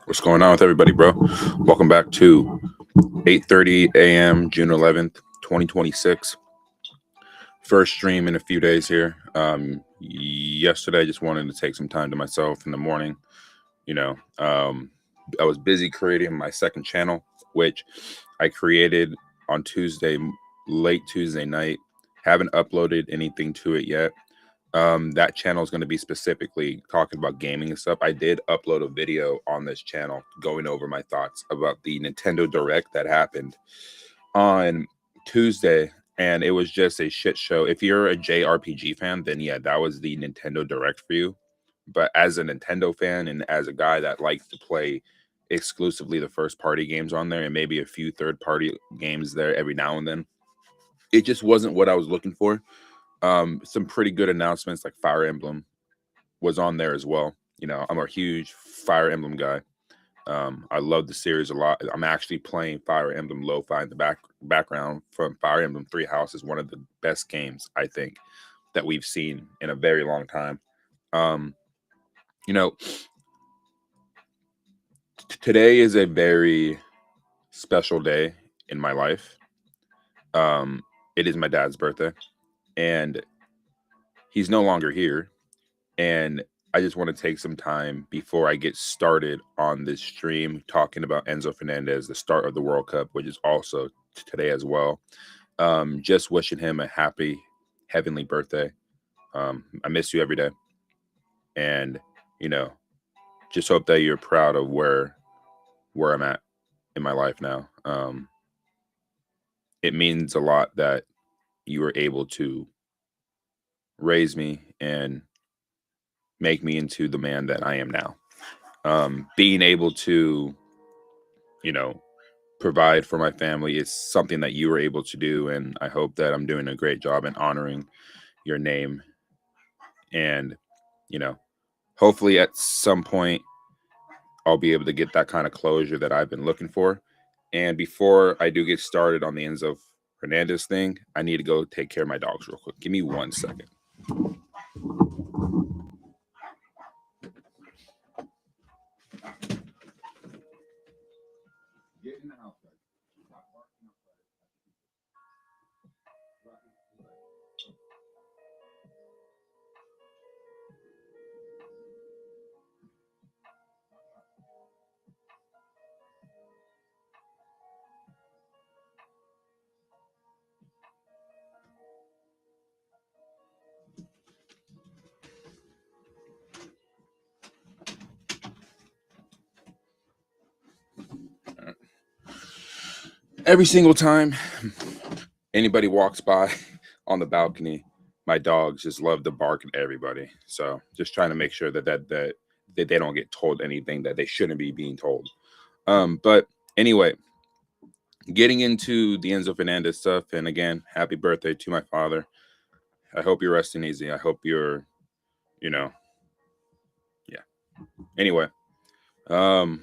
What's going on with everybody, bro? Welcome back to 8:30 a.m. June 11th, 2026. First stream in a few days here. Yesterday, I just wanted to take some time to myself in the morning. I was busy creating my second channel, which I created on Tuesday, late Tuesday night. Haven't uploaded anything to it yet. That channel is going to be specifically talking about gaming and stuff. I did upload a video on this channel going over my thoughts about the Nintendo Direct that happened on Tuesday, and it was just a shit show. If you're a JRPG fan, then yeah, that was the Nintendo Direct for you. But as a Nintendo fan and as a guy that likes to play exclusively the first party games on there and maybe a few third party games there every now and then, it just wasn't what I was looking for. Some pretty good announcements like Fire Emblem was on there as well. I'm a huge Fire Emblem guy. I love the series a lot. I'm actually playing Fire Emblem Lo-Fi in the background from Fire Emblem Three Houses, one of the best games I think that we've seen in a very long time. Today is a very special day in my life. It is my dad's birthday, and he's no longer here. And I just want to take some time before I get started on this stream talking about Enzo Fernandez, the start of the World Cup, which is also today as well. Just wishing him a happy, heavenly birthday. I miss you every day. And, just hope that you're proud of where I'm at in my life now. It means a lot that you were able to raise me and make me into the man that I am now. Being able to, provide for my family is something that you were able to do. And I hope that I'm doing a great job in honoring your name. And, hopefully at some point I'll be able to get that kind of closure that I've been looking for. And before I do get started on the Enzo Fernandez thing, I need to go take care of my dogs real quick. Give me 1 second. Get in the house, guys. Stop barking outside. Every single time anybody walks by on the balcony, my dogs just love to bark at everybody. So just trying to make sure that they don't get told anything that they shouldn't be being told. But anyway, getting into the Enzo Fernandez stuff, and again, happy birthday to my father. I hope you're resting easy. I hope you're, yeah. Anyway, we're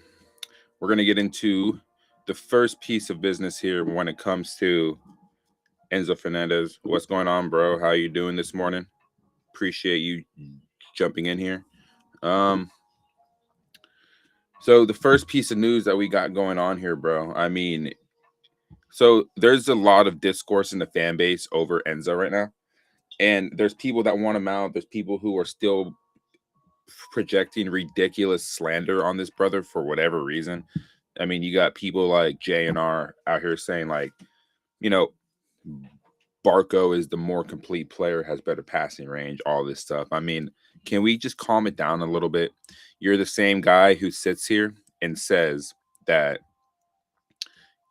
gonna get into the first piece of business here when it comes to Enzo Fernandez. What's going on, bro? How you doing this morning? Appreciate you jumping in here. So the first piece of news that we got going on here, bro. I mean, so there's a lot of discourse in the fan base over Enzo right now. And there's people that want him out. There's people who are still projecting ridiculous slander on this brother for whatever reason. I mean, you got people like JNR out here saying like, Barco is the more complete player, has better passing range, all this stuff. I mean, can we just calm it down a little bit? You're the same guy who sits here and says that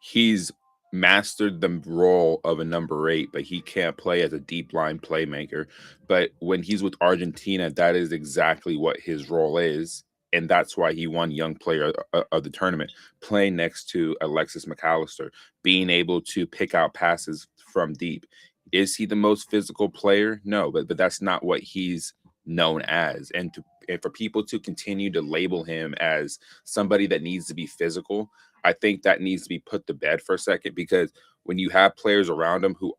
he's mastered the role of a number 8, but he can't play as a deep line playmaker. But when he's with Argentina, that is exactly what his role is. And that's why he won Young Player of the tournament, playing next to Alexis McAllister, being able to pick out passes from deep. Is he the most physical player? No, but that's not what he's known as. And for people to continue to label him as somebody that needs to be physical, I think that needs to be put to bed for a second, because when you have players around him who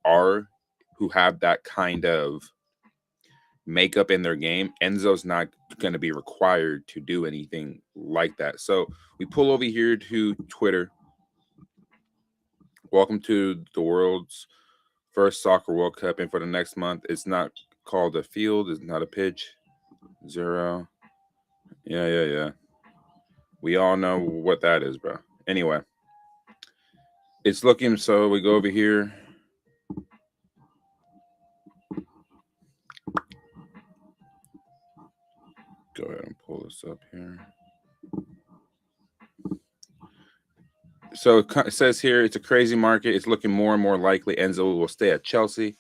have that kind of makeup in their game, Enzo's not going to be required to do anything like that. So we pull over here to Twitter. Welcome to the world's first soccer World Cup. And for the next month, it's not called a field, it's not a pitch. 0. Yeah. We all know what that is, bro. Anyway, it's looking, so we go over here. Go ahead and pull this up here. So it says here, it's a crazy market. It's looking more and more likely Enzo will stay at Chelsea.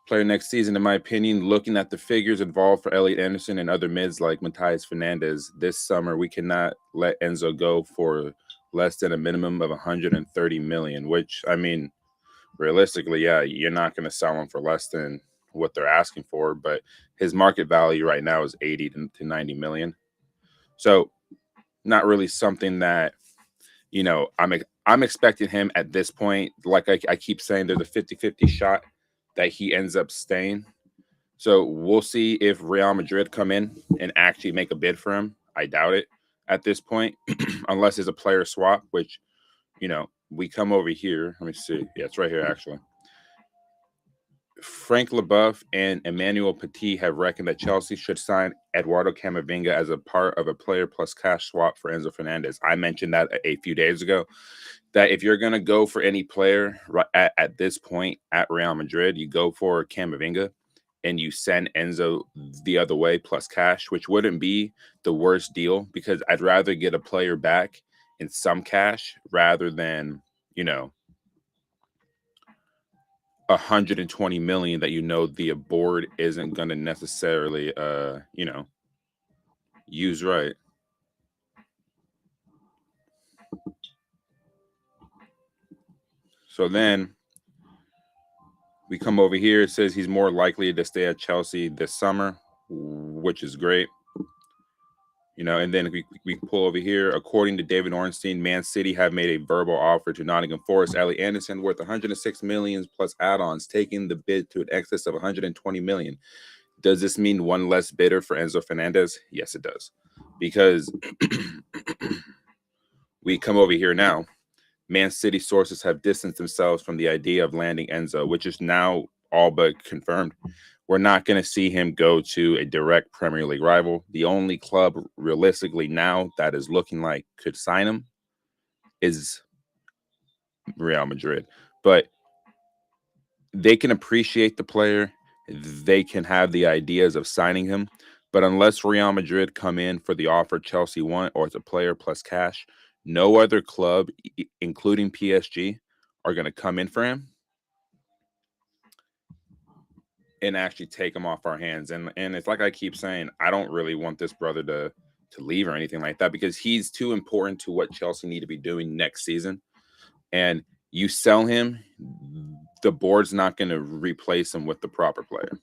Player next season, in my opinion, looking at the figures involved for Elliot Anderson and other mids like Matthias Fernandez this summer, we cannot let Enzo go for less than a minimum of 130 million, which, I mean, realistically, yeah, you're not going to sell him for less than what they're asking for, but his market value right now is 80 to 90 million. So not really something that, you know, I'm expecting him at this point. Like I keep saying, there's a 50-50 shot that he ends up staying. So we'll see if Real Madrid come in and actually make a bid for him. I doubt it at this point, unless it's a player swap, which, you know, we come over here. Let me see. Yeah, it's right here, actually. Frank Leboeuf and Emmanuel Petit have reckoned that Chelsea should sign Eduardo Camavinga as a part of a player plus cash swap for Enzo Fernandez. I mentioned that a few days ago, that if you're going to go for any player at this point at Real Madrid, you go for Camavinga and you send Enzo the other way plus cash, which wouldn't be the worst deal, because I'd rather get a player back in some cash rather than, you know, 120 million that, you know, the board isn't going to necessarily you know, use right. So then we come over here. It says he's more likely to stay at Chelsea this summer, which is great. You know, and then we pull over here. According to David Ornstein, Man City have made a verbal offer to Nottingham Forest Elliot Anderson worth 106 million plus add-ons, taking the bid to an excess of 120 million. Does this mean one less bidder for Enzo Fernandez? Yes, it does. Because we come over here now. Man City sources have distanced themselves from the idea of landing Enzo, which is now all but confirmed. We're not going to see him go to a direct Premier League rival. The only club realistically now that is looking like could sign him is Real Madrid. But they can appreciate the player. They can have the ideas of signing him. But unless Real Madrid come in for the offer Chelsea want, or it's a player plus cash, no other club, including PSG, are going to come in for him and actually take him off our hands. And it's like I keep saying, I don't really want this brother to leave or anything like that, because he's too important to what Chelsea need to be doing next season. And you sell him, the board's not going to replace him with the proper player.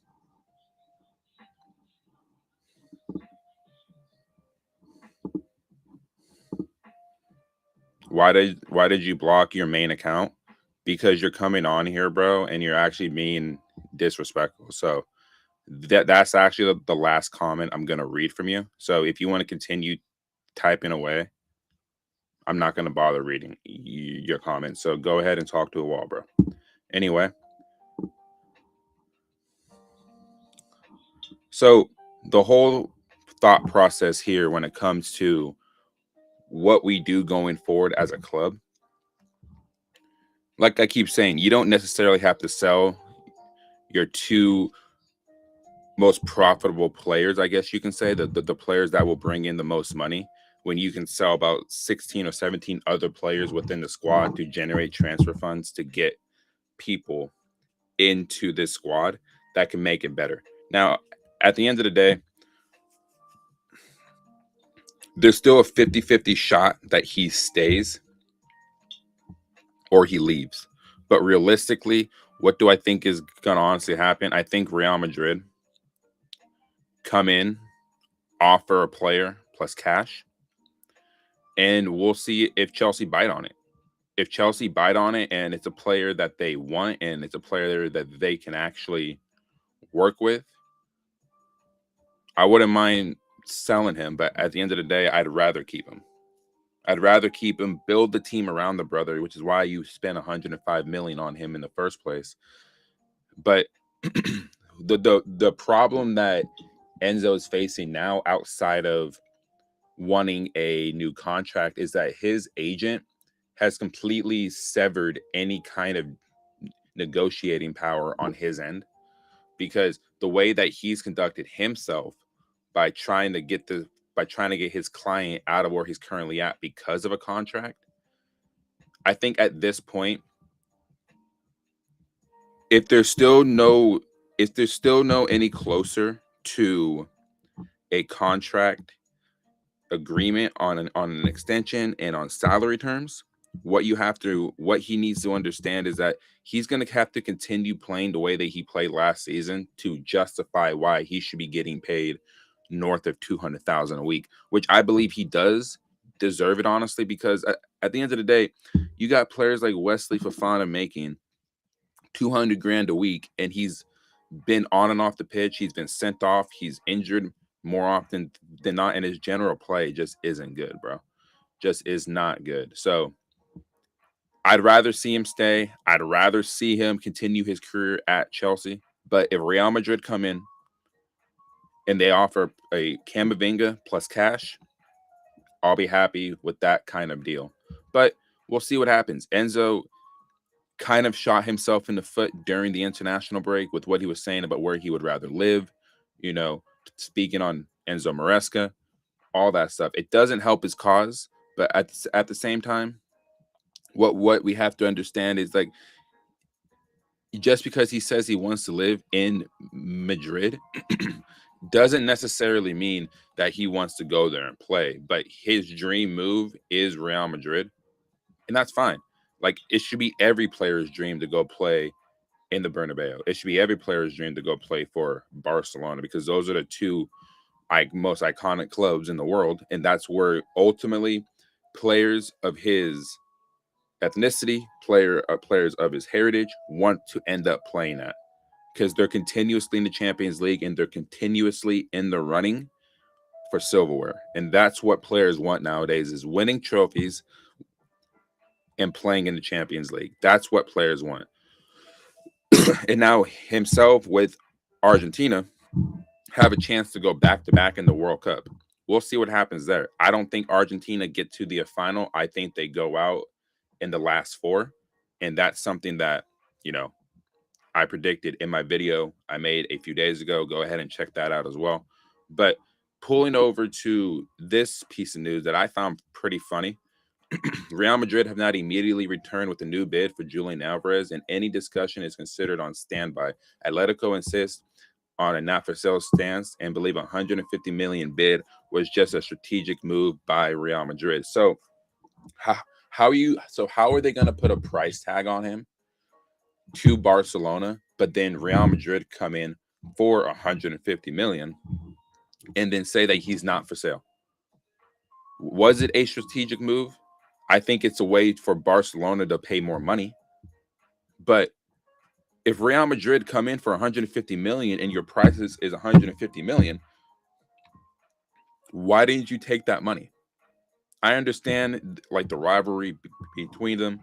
Why did you block your main account? Because you're coming on here, bro, and you're actually being disrespectful. So that's actually the last comment I'm going to read from you. So if you want to continue typing away, I'm not going to bother reading your comments. So go ahead and talk to a wall, bro. Anyway. So the whole thought process here when it comes to what we do going forward as a club, like I keep saying, you don't necessarily have to sell your two most profitable players, I guess you can say, the players that will bring in the most money, when you can sell about 16 or 17 other players within the squad to generate transfer funds to get people into this squad that can make it better. Now, at the end of the day, there's still a 50-50 shot that he stays or he leaves. But realistically, what do I think is going to honestly happen? I think Real Madrid come in, offer a player plus cash, and we'll see if Chelsea bite on it. If Chelsea bite on it and it's a player that they want and it's a player that they can actually work with, I wouldn't mind selling him, but at the end of the day, I'd rather keep him. I'd rather keep him, build the team around the brother, which is why you spent 105 million on him in the first place. But the problem that Enzo is facing now, outside of wanting a new contract, is that his agent has completely severed any kind of negotiating power on his end, because the way that he's conducted himself by trying to get his client out of where he's currently at because of a contract, I think at this point, if there's still no any closer to a contract agreement on an extension and on salary terms, what he needs to understand is that he's going to have to continue playing the way that he played last season to justify why he should be getting paid north of 200,000 a week, which I believe he does deserve it, honestly, because at the end of the day, you got players like Wesley Fofana making 200 grand a week, and he's been on and off the pitch. He's been sent off. He's injured more often than not, and his general play just isn't good, bro. Just is not good. So I'd rather see him stay. I'd rather see him continue his career at Chelsea. But if Real Madrid come in and they offer a Camavinga plus cash, I'll be happy with that kind of deal. But we'll see what happens. Enzo kind of shot himself in the foot during the international break with what he was saying about where he would rather live, speaking on Enzo Maresca, all that stuff. It doesn't help his cause, but at the same time, what we have to understand is, like, just because he says he wants to live in Madrid doesn't necessarily mean that he wants to go there and play. But his dream move is Real Madrid, and that's fine. Like, it should be every player's dream to go play in the Bernabeu. It should be every player's dream to go play for Barcelona, because those are the two most iconic clubs in the world, and that's where ultimately players of his ethnicity, players of his heritage want to end up playing at, because they're continuously in the Champions League and they're continuously in the running for silverware. And that's what players want nowadays, is winning trophies and playing in the Champions League. That's what players want. And now himself with Argentina have a chance to go back-to-back in the World Cup. We'll see what happens there. I don't think Argentina get to the final. I think they go out in the last four. And that's something that, I predicted in my video I made a few days ago. Go ahead and check that out as well. But pulling over to this piece of news that I found pretty funny, Real Madrid have not immediately returned with a new bid for Julian Alvarez, and any discussion is considered on standby. Atletico insists on a not for sale stance and believe 150 million bid was just a strategic move by Real Madrid. So how are they going to put a price tag on him to Barcelona, but then Real Madrid come in for 150 million and then say that he's not for sale? Was it a strategic move? I think it's a way for Barcelona to pay more money. But if Real Madrid come in for 150 million and your price is 150 million, why didn't you take that money? I understand, like, the rivalry between them.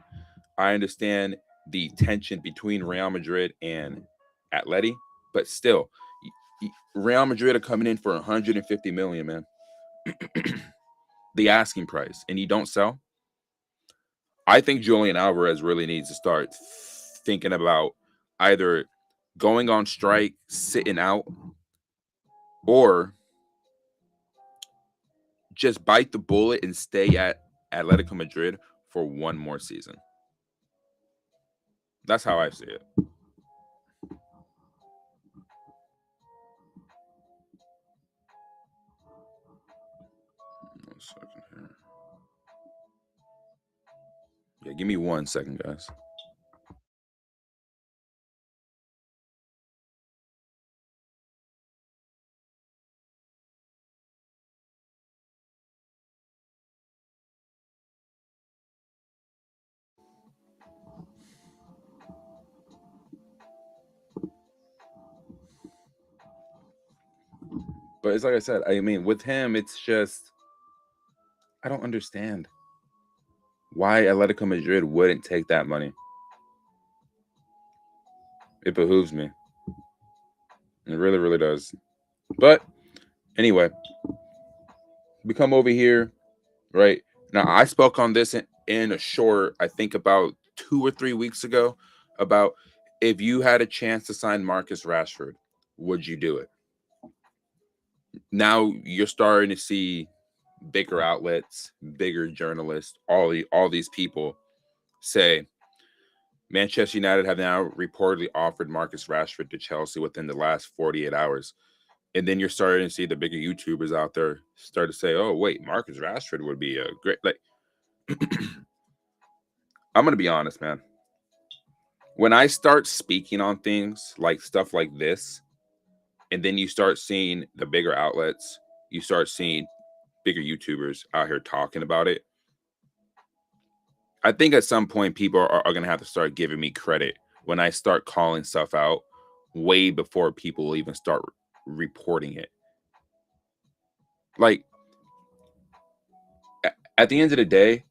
I understand the tension between Real Madrid and Atleti, but still, Real Madrid are coming in for 150 million, man. The asking price, and you don't sell. I think Julian Alvarez really needs to start thinking about either going on strike, sitting out, or just bite the bullet and stay at Atletico Madrid for one more season. That's how I see it. 1 second here. Yeah, give me 1 second, guys. But it's like I said, I mean, with him, it's just I don't understand why Atletico Madrid wouldn't take that money. It behooves me. It really, really does. But anyway, we come over here, right? Now, I spoke on this in a short, I think about 2 or 3 weeks ago, about if you had a chance to sign Marcus Rashford, would you do it? Now you're starting to see bigger outlets, bigger journalists, all these people say Manchester United have now reportedly offered Marcus Rashford to Chelsea within the last 48 hours. And then you're starting to see the bigger YouTubers out there start to say, oh, wait, Marcus Rashford would be a great, like, I'm going to be honest, man. When I start speaking on things like stuff like this, and then you start seeing the bigger outlets, you start seeing bigger YouTubers out here talking about it, I think at some point people are going to have to start giving me credit when I start calling stuff out way before people will even start reporting it. Like, at the end of the day,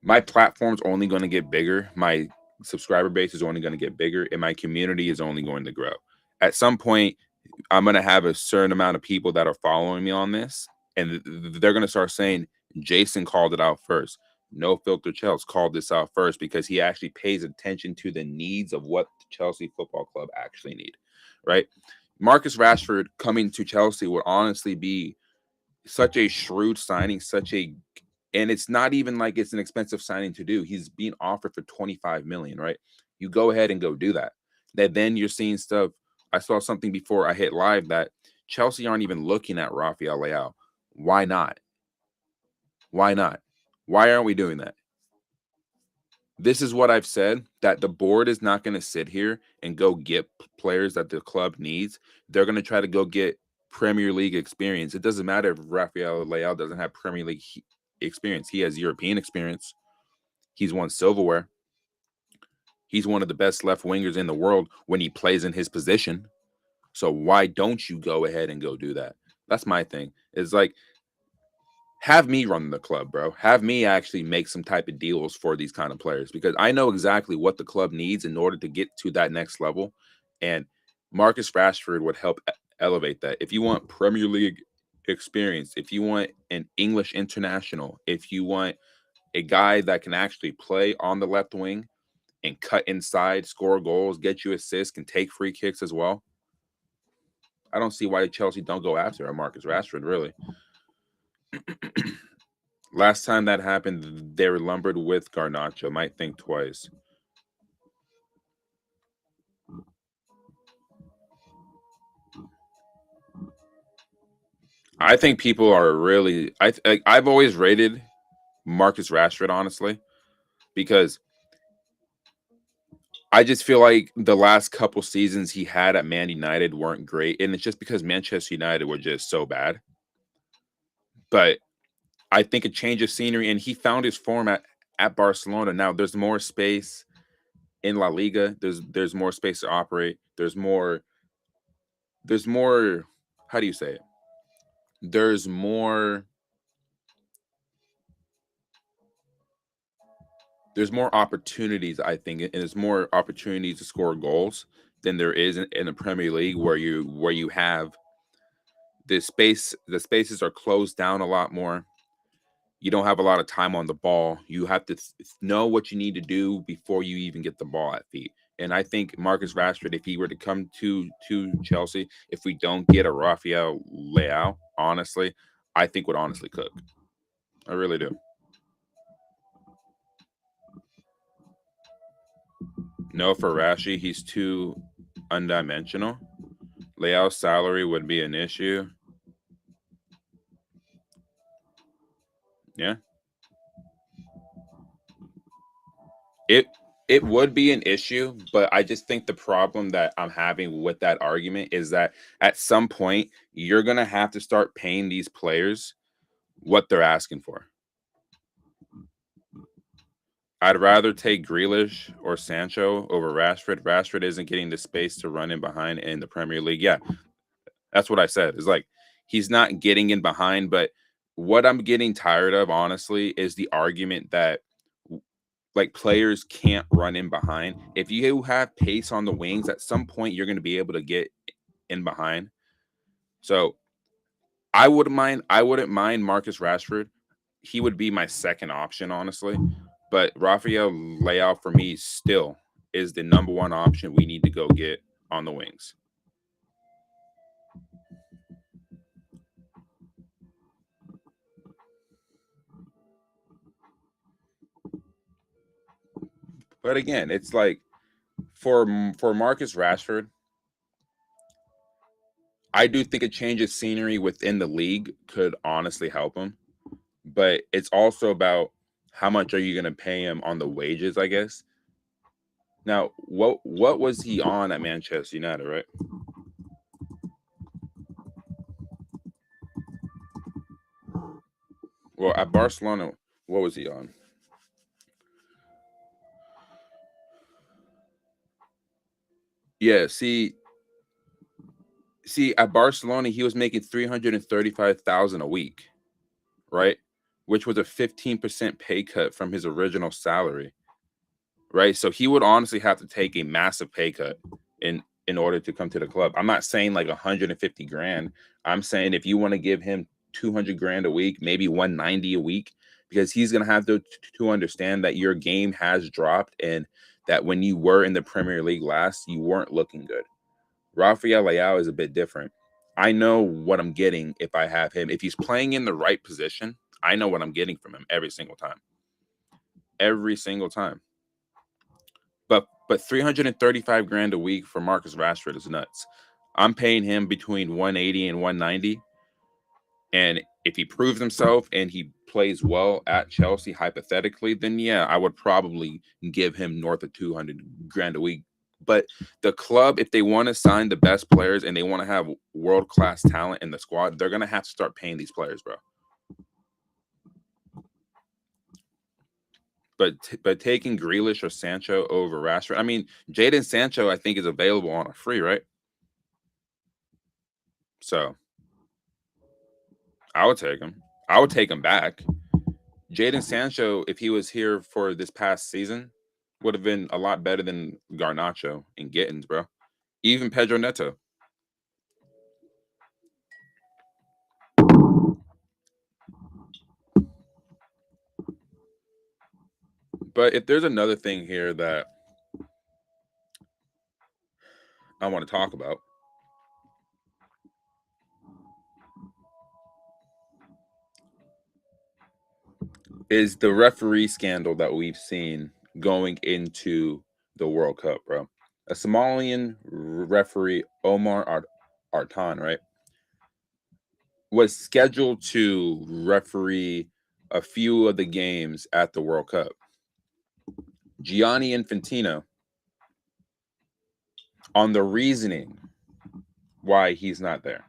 my platform's only going to get bigger. My subscriber base is only going to get bigger, and my community is only going to grow. At some point, I'm going to have a certain amount of people that are following me on this, and they're going to start saying, Jason called it out first. No Filter Chelsea called this out first because he actually pays attention to the needs of what the Chelsea Football Club actually need, right? Marcus Rashford coming to Chelsea would honestly be such a shrewd signing, and it's not even like it's an expensive signing to do. He's being offered for 25 million, right? You go ahead and go do that. Then you're seeing stuff. I saw something before I hit live that Chelsea aren't even looking at Rafael Leao. Why not? Why not? Why aren't we doing that? This is what I've said, that the board is not going to sit here and go get players that the club needs. They're going to try to go get Premier League experience. It doesn't matter if Rafael Leao doesn't have Premier League experience. He has European experience. He's won silverware. He's one of the best left wingers in the world when he plays in his position. So why don't you go ahead and go do that? That's my thing. It's like, have me run the club, bro. Have me actually make some type of deals for these kind of players because I know exactly what the club needs in order to get to that next level. And Marcus Rashford would help elevate that. If you want Premier League experience, if you want an English international, if you want a guy that can actually play on the left wing and cut inside, score goals, get you assists, can take free kicks as well, I don't see why Chelsea don't go after a Marcus Rashford, really. Last time that happened, they were lumbered with Garnacho. Might think twice. I think people are really. I've always rated Marcus Rashford, honestly, because I just feel like the last couple seasons he had at Man United weren't great, and it's just because Manchester United were just so bad. But I think a change of scenery, and he found his form at Barcelona. Now there's more space in La Liga. There's more space to operate. There's more. How do you say it? There's more opportunities, I think, and there's more opportunities to score goals than there is in the Premier League where you have the spaces are closed down a lot more. You don't have a lot of time on the ball. You have to know what you need to do before you even get the ball at feet. And I think Marcus Rashford, if he were to come to Chelsea, if we don't get a Rafael Leao, honestly, I think would honestly cook. I really do. No, for Rashi, he's too undimensional. Leao's salary would be an issue. Yeah. It would be an issue, but I just think the problem that I'm having with that argument is that at some point you're going to have to start paying these players what they're asking for. I'd rather take Grealish or Sancho over Rashford. Rashford isn't getting the space to run in behind in the Premier League. Yeah, that's what I said. It's like He's not getting in behind, but what I'm getting tired of, honestly, is the argument that like players can't run in behind. If you have pace on the wings, at some point you're going to be able to get in behind. So I wouldn't mind Marcus Rashford. He would be my second option, honestly. But Rafael Leao for me still is the number one option we need to go get on the wings. But again, it's like for Marcus Rashford, I do think a change of scenery within the league could honestly help him. But it's also about how much are you going to pay him on the wages, I guess. Now, what was he on at Manchester United, right? Well, at Barcelona, what was he on? Yeah, see, at Barcelona, he was making 335,000 a week, right? Which was a 15% pay cut from his original salary, right? So he would honestly have to take a massive pay cut in order to come to the club. I'm not saying like 150 grand. I'm saying if you want to give him 200 grand a week, maybe 190 a week, because he's gonna have to understand that your game has dropped and that when you were in the Premier League last, you weren't looking good. Rafael Leao is a bit different. I know what I'm getting if I have him. If he's playing in the right position, I know what I'm getting from him every single time. Every single time. But 335 grand a week for Marcus Rashford is nuts. I'm paying him between 180 and 190. And if he proves himself and he plays well at Chelsea, hypothetically, then yeah, I would probably give him north of 200 grand a week. But the club, if they want to sign the best players and they want to have world class talent in the squad, they're gonna have to start paying these players, bro. But taking Grealish or Sancho over Rashford, I mean, Jadon Sancho, I think is available on a free, right? So I would take him. I would take him back. Jadon Sancho, if he was here for this past season, would have been a lot better than Garnacho and Gittins, bro. Even Pedro Neto. But if there's another thing here that I want to talk about, is the referee scandal that we've seen going into the World Cup, bro. A Somalian referee, Artan, right, was scheduled to referee a few of the games at the World Cup. Gianni Infantino, on the reasoning why he's not there.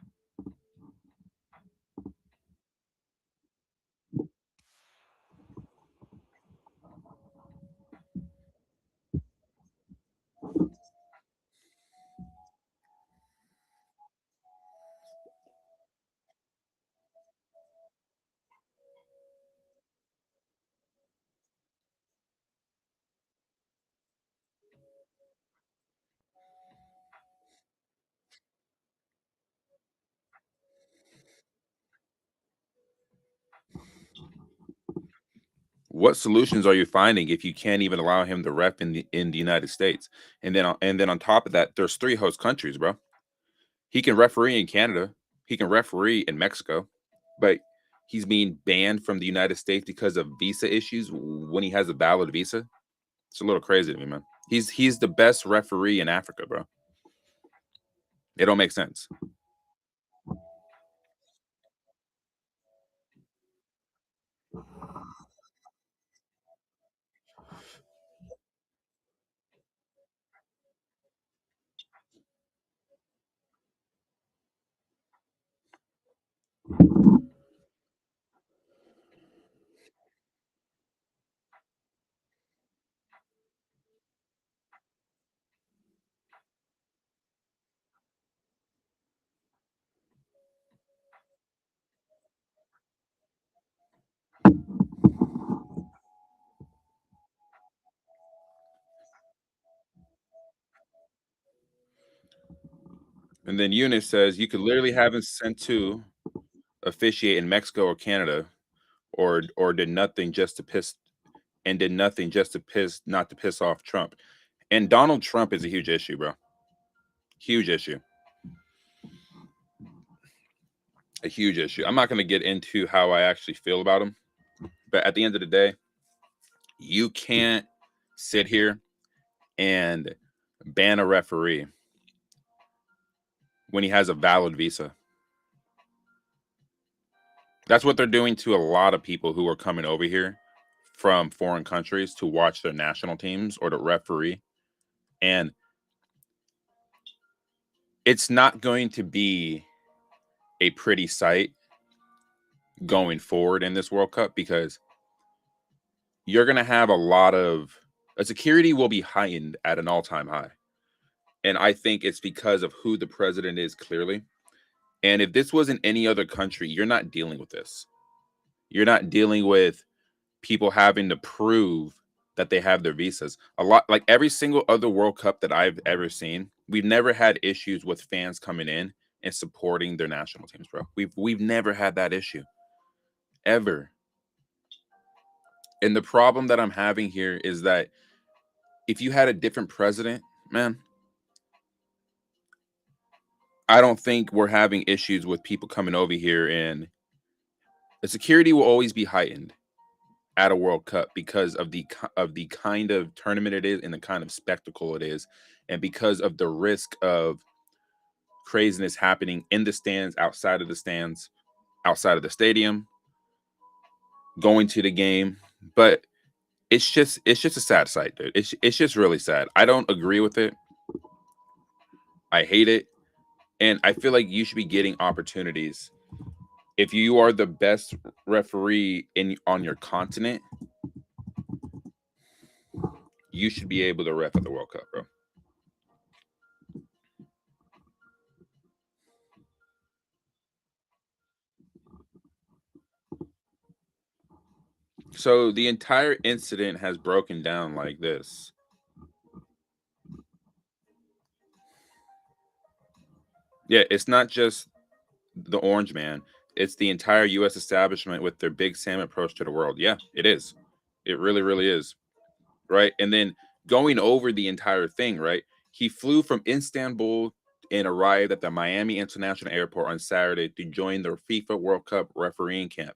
What solutions are you finding if you can't even allow him to rep in the United States? And then on top of that, there's three host countries, bro. He can referee in Canada, he can referee in Mexico, but he's being banned from the United States because of visa issues when he has a valid visa. It's a little crazy to me, man. He's the best referee in Africa, bro. It don't make sense. And then Eunice says you could literally have him sent to officiate in Mexico or Canada, or did nothing just to piss and did nothing just to piss not to piss off Trump. And Donald Trump is a huge issue, bro. Huge issue. A huge issue. I'm not going to get into how I actually feel about him, but at the end of the day, you can't sit here and ban a referee when he has a valid visa. That's what they're doing to a lot of people who are coming over here from foreign countries to watch their national teams or to referee. And it's not going to be a pretty sight going forward in this World Cup, because you're going to have a security will be heightened at an all-time high. And I think it's because of who the president is, clearly. And if this was in any other country, you're not dealing with this. You're not dealing with people having to prove that they have their visas. A lot, like every single other World Cup that I've ever seen, we've never had issues with fans coming in and supporting their national teams, bro. We've never had that issue, ever. And the problem that I'm having here is that if you had a different president, man, I don't think we're having issues with people coming over here, and the security will always be heightened at a World Cup because of the kind of tournament it is and the kind of spectacle it is, and because of the risk of craziness happening in the stands, outside of the stands, outside of the stadium, going to the game. But it's just a sad sight, dude. It's just really sad. I don't agree with it. I hate it. And I feel like you should be getting opportunities. If you are the best referee on your continent, you should be able to ref at the World Cup, bro. So the entire incident has broken down like this. Yeah, it's not just the Orange Man. It's the entire U.S. establishment with their Big Sam approach to the world. Yeah, it is. It really, really is. Right. And then going over the entire thing, right? He flew from Istanbul and arrived at the Miami International Airport on Saturday to join the FIFA World Cup refereeing camp.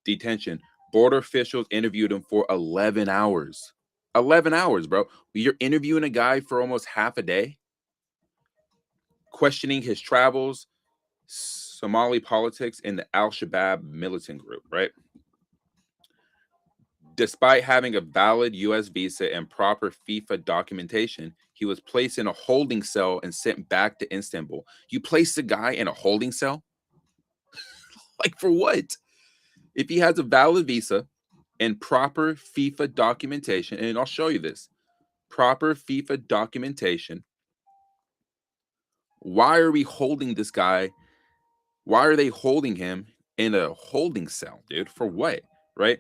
Detention. Border officials interviewed him for 11 hours. 11 hours, bro. You're interviewing a guy for almost half a day, questioning his travels, Somali politics, and the Al-Shabaab militant group, right? Despite having a valid U.S. visa and proper FIFA documentation, he was placed in a holding cell and sent back to Istanbul. You place the guy in a holding cell? Like, for what? If he has a valid visa and proper FIFA documentation, and I'll show you this, proper FIFA documentation, why are we holding this guy? Why are they holding him in a holding cell, dude? For what, right?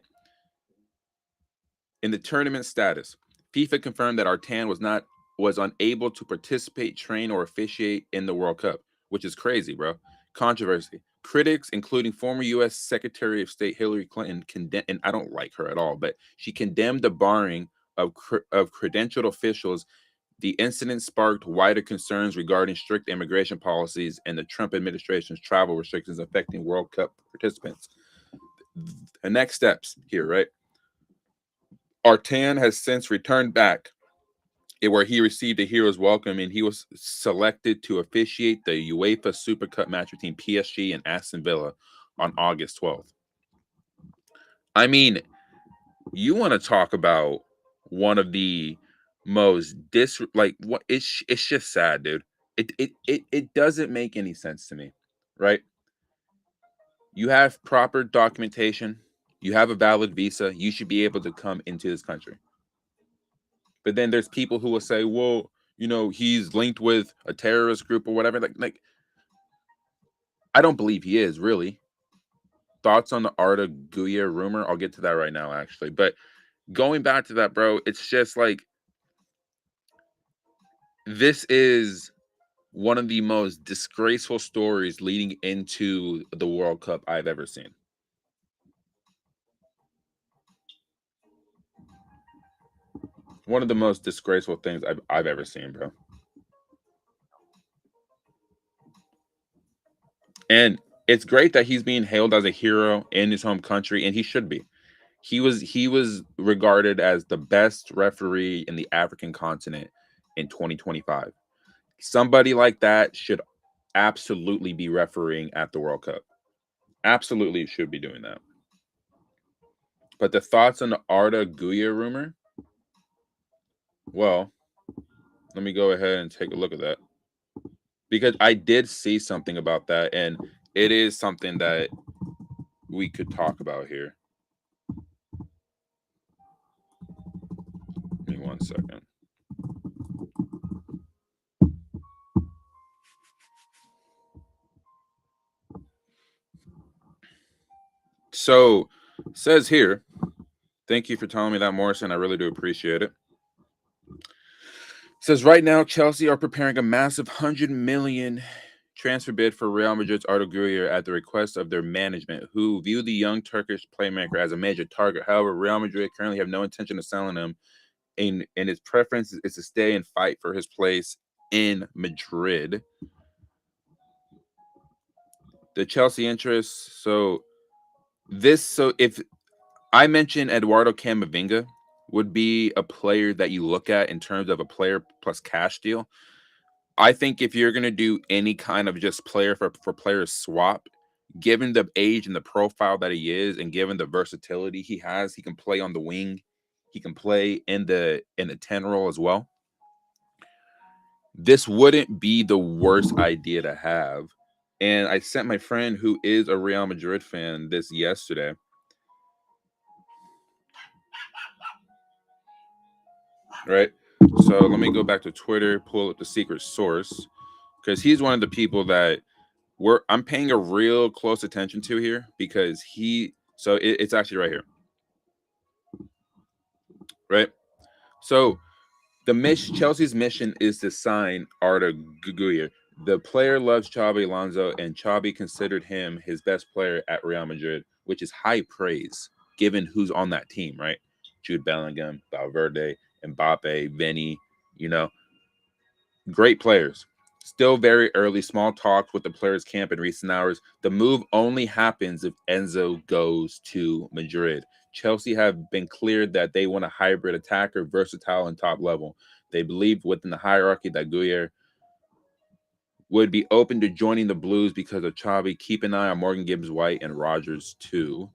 In the tournament status, FIFA confirmed that Artan was unable to participate, train, or officiate in the World Cup, which is crazy, bro. Controversy. Critics, including former U.S. Secretary of State Hillary Clinton, condemned, and I don't like her at all, but she condemned the barring of credentialed officials. The incident sparked wider concerns regarding strict immigration policies and the Trump administration's travel restrictions affecting World Cup participants. The next steps here, right? Artan has since returned back, where he received a hero's welcome, and he was selected to officiate the UEFA Super Cup match between PSG and Aston Villa on August 12th. I mean, you want to talk about one of the most what it's just sad, dude. It doesn't make any sense to me, right? You have proper documentation, you have a valid visa, you should be able to come into this country. But then there's people who will say, well, he's linked with a terrorist group or whatever. Like I don't believe he is, really. Thoughts on the Arda Guya rumor? I'll get to that right now, actually. But going back to that, bro, it's just like this is one of the most disgraceful stories leading into the World Cup I've ever seen. One of the most disgraceful things I've ever seen, bro. And it's great that he's being hailed as a hero in his home country, and he should be. He was regarded as the best referee in the African continent in 2025. Somebody like that should absolutely be refereeing at the World Cup. Absolutely should be doing that. But the thoughts on the Arda Guya rumor? Well, let me go ahead and take a look at that. Because I did see something about that, and it is something that we could talk about here. Give me 1 second. So, says here, thank you for telling me that, Morrison. I really do appreciate it. Says right now, Chelsea are preparing a massive 100 million transfer bid for Real Madrid's Arda Güler at the request of their management, who view the young Turkish playmaker as a major target. However, Real Madrid currently have no intention of selling him, and his preference is to stay and fight for his place in Madrid. The Chelsea interest. So if I mentioned Eduardo Camavinga would be a player that you look at in terms of a player plus cash deal. I think if you're going to do any kind of just player for player swap, given the age and the profile that he is, and given the versatility he has, he can play on the wing, he can play in the 10 role as well. This wouldn't be the worst idea to have. And I sent my friend who is a Real Madrid fan this yesterday. Right? So let me go back to Twitter, pull up the secret source, because he's one of the people that I'm paying a real close attention to here, because it's actually right here. Right? So Chelsea's mission is to sign Arda Güler. The player loves Xabi Alonso, and Xabi considered him his best player at Real Madrid, which is high praise given who's on that team, right? Jude Bellingham, Valverde, Mbappe, Vinny, great players. Still very early, small talks with the players' camp in recent hours. The move only happens if Enzo goes to Madrid. Chelsea have been cleared that they want a hybrid attacker, versatile and top level. They believe within the hierarchy that Güler would be open to joining the Blues because of Xavi. Keep an eye on Morgan Gibbs-White and Rodgers too.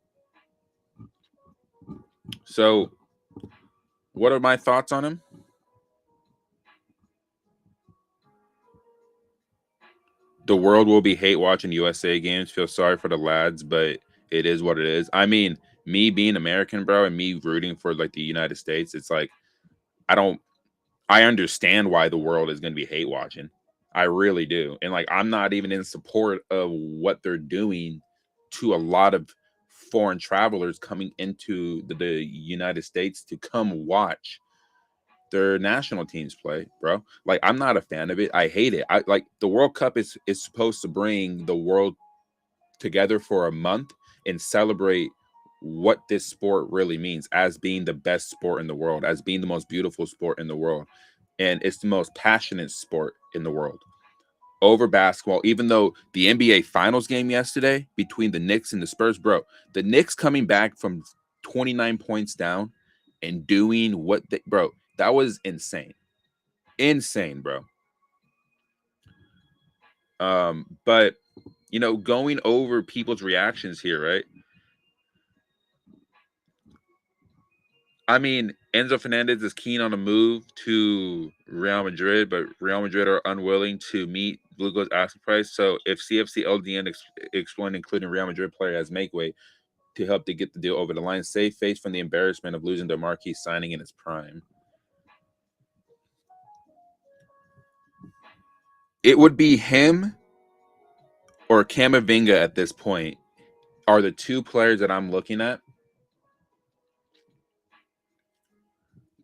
So, what are my thoughts on him? The world will be hate watching USA games. Feel sorry for the lads, but it is what it is. I mean, me being American, bro, and me rooting for like the United States, it's like I understand why the world is going to be hate watching. I really do. And like, I'm not even in support of what they're doing to a lot of foreign travelers coming into the United States to come watch their national teams play, bro. Like, I'm not a fan of it. I hate it. I like the World Cup is supposed to bring the world together for a month and celebrate what this sport really means as being the best sport in the world, as being the most beautiful sport in the world. And it's the most passionate sport in the world over basketball. Even though the NBA finals game yesterday between the Knicks and the Spurs, bro, the Knicks coming back from 29 points down and doing bro, that was insane. Insane, bro. But going over people's reactions here, right? I mean, Enzo Fernandez is keen on a move to Real Madrid, but Real Madrid are unwilling to meet Blue Gold's asking price. So if CFC LDN exploring including Real Madrid player as make way to help to get the deal over the line, save face from the embarrassment of losing their marquee signing in his prime. It would be him or Camavinga at this point are the two players that I'm looking at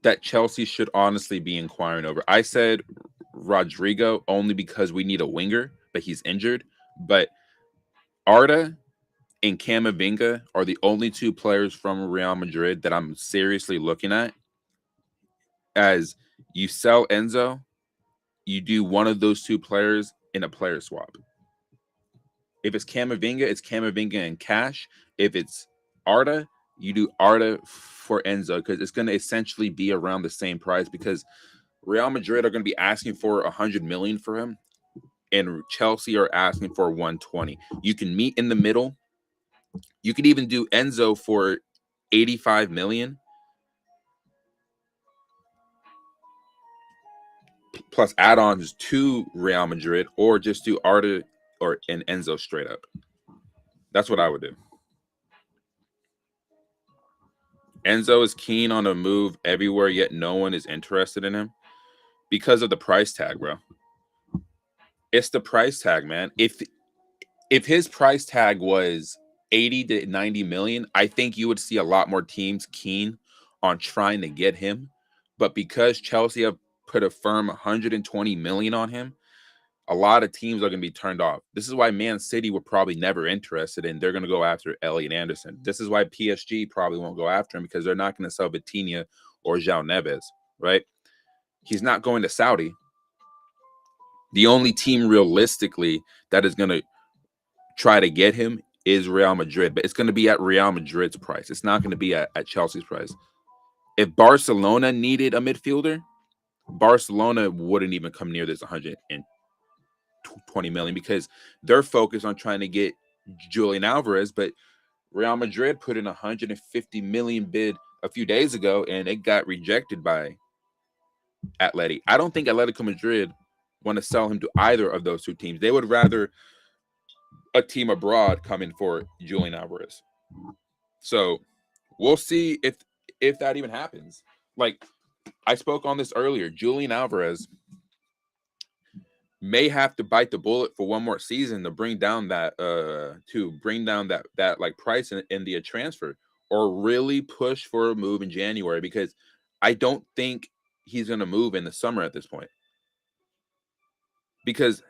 that Chelsea should honestly be inquiring over. I said Rodrigo only because we need a winger, but he's injured. But Arda and Camavinga are the only two players from Real Madrid that I'm seriously looking at. As you sell Enzo, you do one of those two players in a player swap. If it's Camavinga in cash. If it's Arda, you do Arda for Enzo because it's going to essentially be around the same price because Real Madrid are going to be asking for 100 million for him, and Chelsea are asking for 120. You can meet in the middle. You could even do Enzo for 85 million plus add-ons to Real Madrid, or just do Arda or an Enzo straight up. That's what I would do. Enzo is keen on a move everywhere, yet no one is interested in him because of the price tag, bro. It's the price tag, man. If his price tag was 80 to 90 million, I think you would see a lot more teams keen on trying to get him. But because Chelsea have put a firm 120 million on him, a lot of teams are going to be turned off. This is why Man City were probably never interested in. They're going to go after Elliot Anderson. This is why PSG probably won't go after him because they're not going to sell Vitinha or João Neves, right? He's not going to Saudi. The only team realistically that is going to try to get him is Real Madrid, but it's going to be at Real Madrid's price. It's not going to be at Chelsea's price. If Barcelona needed a midfielder, Barcelona wouldn't even come near this 120 million because they're focused on trying to get Julian Alvarez, but Real Madrid put in 150 million bid a few days ago and it got rejected by Atleti. I don't think Atletico Madrid want to sell him to either of those two teams. They would rather a team abroad come in for Julian Alvarez. So we'll see if that even happens. Like I spoke on this earlier, Julian Alvarez may have to bite the bullet for one more season to bring down that like price in the transfer, or really push for a move in January, because I don't think he's going to move in the summer at this point, because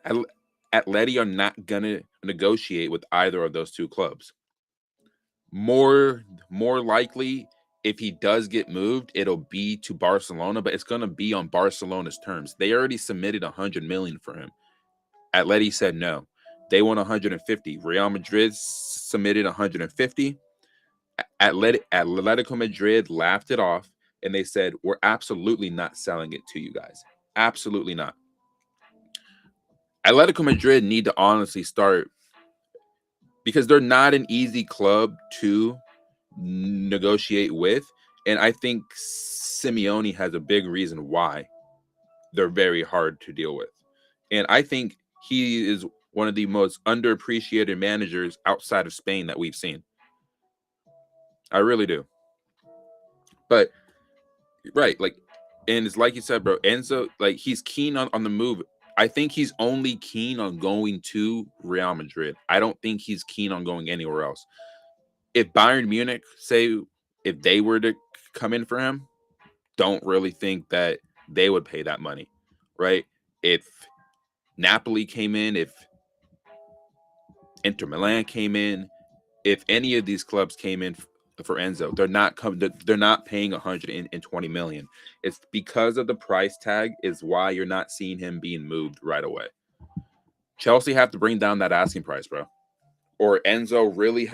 Atleti are not going to negotiate with either of those two clubs. More likely, if he does get moved, it'll be to Barcelona, but it's going to be on Barcelona's terms. They already submitted 100 million for him. Atleti said no. They want 150. Real Madrid submitted 150. Atletico Madrid laughed it off, and they said, we're absolutely not selling it to you guys. Absolutely not. Atletico Madrid need to honestly start, because they're not an easy club to negotiate with. And I think Simeone has a big reason why they're very hard to deal with. And I think he is one of the most underappreciated managers outside of Spain that we've seen. I really do. But, right, like, and it's like you said, bro, Enzo, like, he's keen on the move. I think he's only keen on going to Real Madrid. I don't think he's keen on going anywhere else. If Bayern Munich, say, if they were to come in for him, don't really think that they would pay that money, right? If Napoli came in, if Inter Milan came in, if any of these clubs came in for Enzo, they're not paying 120 million. It's because of the price tag is why you're not seeing him being moved right away. Chelsea have to bring down that asking price, bro. Or Enzo would really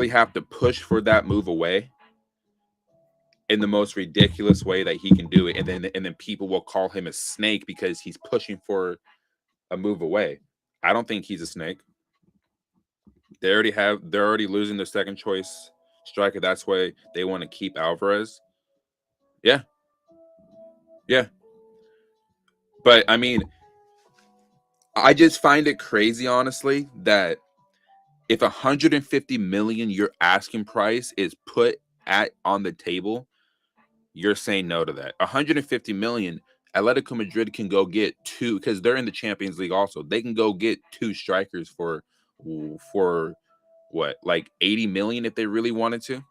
have to push for that move away in the most ridiculous way that he can do it, and then people will call him a snake because he's pushing for a move away. I don't think he's a snake. They're already losing their second choice striker. That's why they want to keep Alvarez. Yeah. But I mean, I just find it crazy, honestly, that if 150 million your asking price is put on the table, you're saying no to that. 150 million, Atletico Madrid can go get two, because they're in the Champions League also. They can go get two strikers for what, like 80 million if they really wanted to.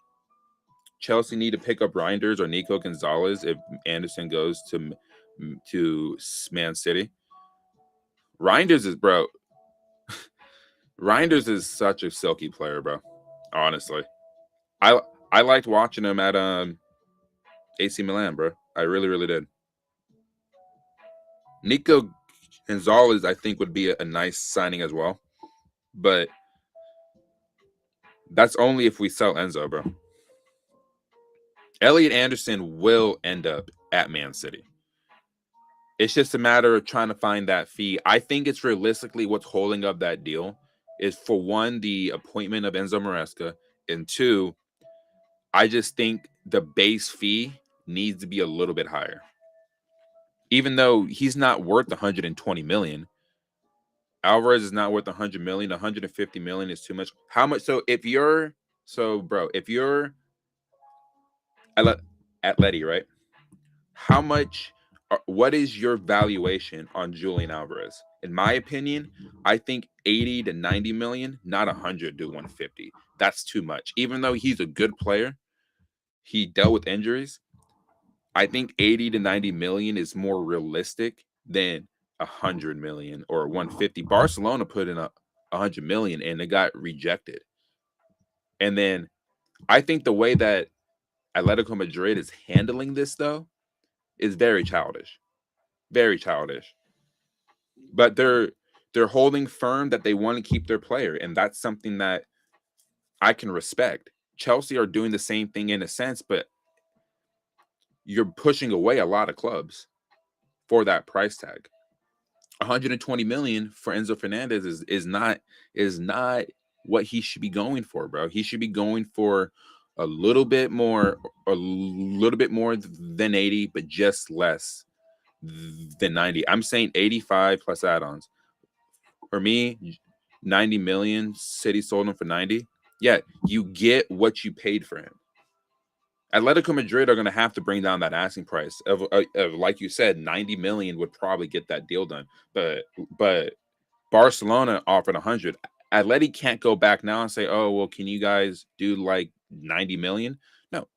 Chelsea need to pick up Reinders or Nico Gonzalez if Anderson goes to Man City. Reinders is bro. Reinders is such a silky player, bro. Honestly, I I liked watching him at AC Milan, bro. I really did. Nico Gonzalez, I think, would be a nice signing as well, but that's only if we sell Enzo, bro. Elliot Anderson will end up at Man City. It's just a matter of trying to find that fee. I think it's realistically what's holding up that deal is, for one, the appointment of Enzo Maresca, and two, I just think the base fee needs to be a little bit higher. Even though he's not worth 120 million, Alvarez is not worth 100 million. 150 million is too much. How much? So if you're Atleti, right? How much? What is your valuation on Julian Alvarez? In my opinion, I think 80 to 90 million, not 100 to 150. That's too much. Even though he's a good player, he dealt with injuries. I think 80 to 90 million is more realistic than 100 million or 150. Barcelona put in 100 million and it got rejected. And then I think the way that Atletico Madrid is handling this, though, is very childish. Very childish. But they're holding firm that they want to keep their player, and that's something that I can respect. Chelsea are doing the same thing in a sense, but you're pushing away a lot of clubs for that price tag. 120 million for Enzo Fernandez is not what he should be going for, bro. He should be going for a little bit more than 80, but just less than 90. I'm saying 85 plus add-ons. For me, 90 million, City sold him for 90. Yeah, you get what you paid for him. Atletico Madrid are going to have to bring down that asking price of like you said, 90 million would probably get that deal done. But Barcelona offered 100. Atleti can't go back now and say, "Oh, well, can you guys do like 90 million?" No.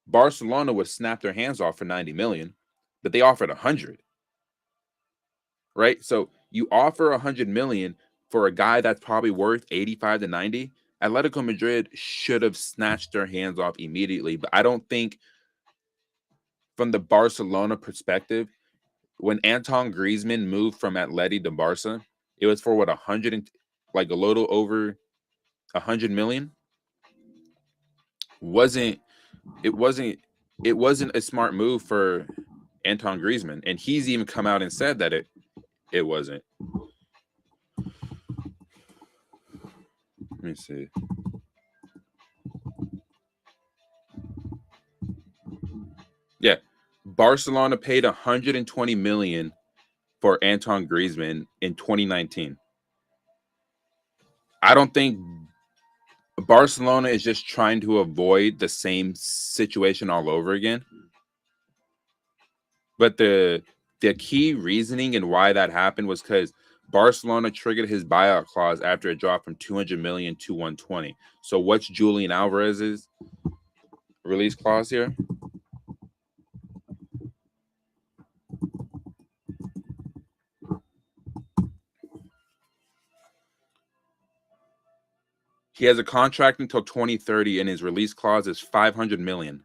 Barcelona would snap their hands off for 90 million, but they offered 100. Right? So you offer 100 million for a guy that's probably worth 85 to 90. Atletico Madrid should have snatched their hands off immediately, but I don't think from the Barcelona perspective, when Anton Griezmann moved from Atleti to Barca, it was for what, 100 and like a little over 100 million. It wasn't a smart move for Anton Griezmann, and he's even come out and said that it wasn't. Let me see. Yeah, Barcelona paid 120 million for Anton Griezmann in 2019. I don't think Barcelona is just trying to avoid the same situation all over again. But the key reasoning and why that happened was because Barcelona triggered his buyout clause after it dropped from 200 million to 120. So what's Julian Alvarez's release clause here? He has a contract until 2030, and his release clause is 500 million.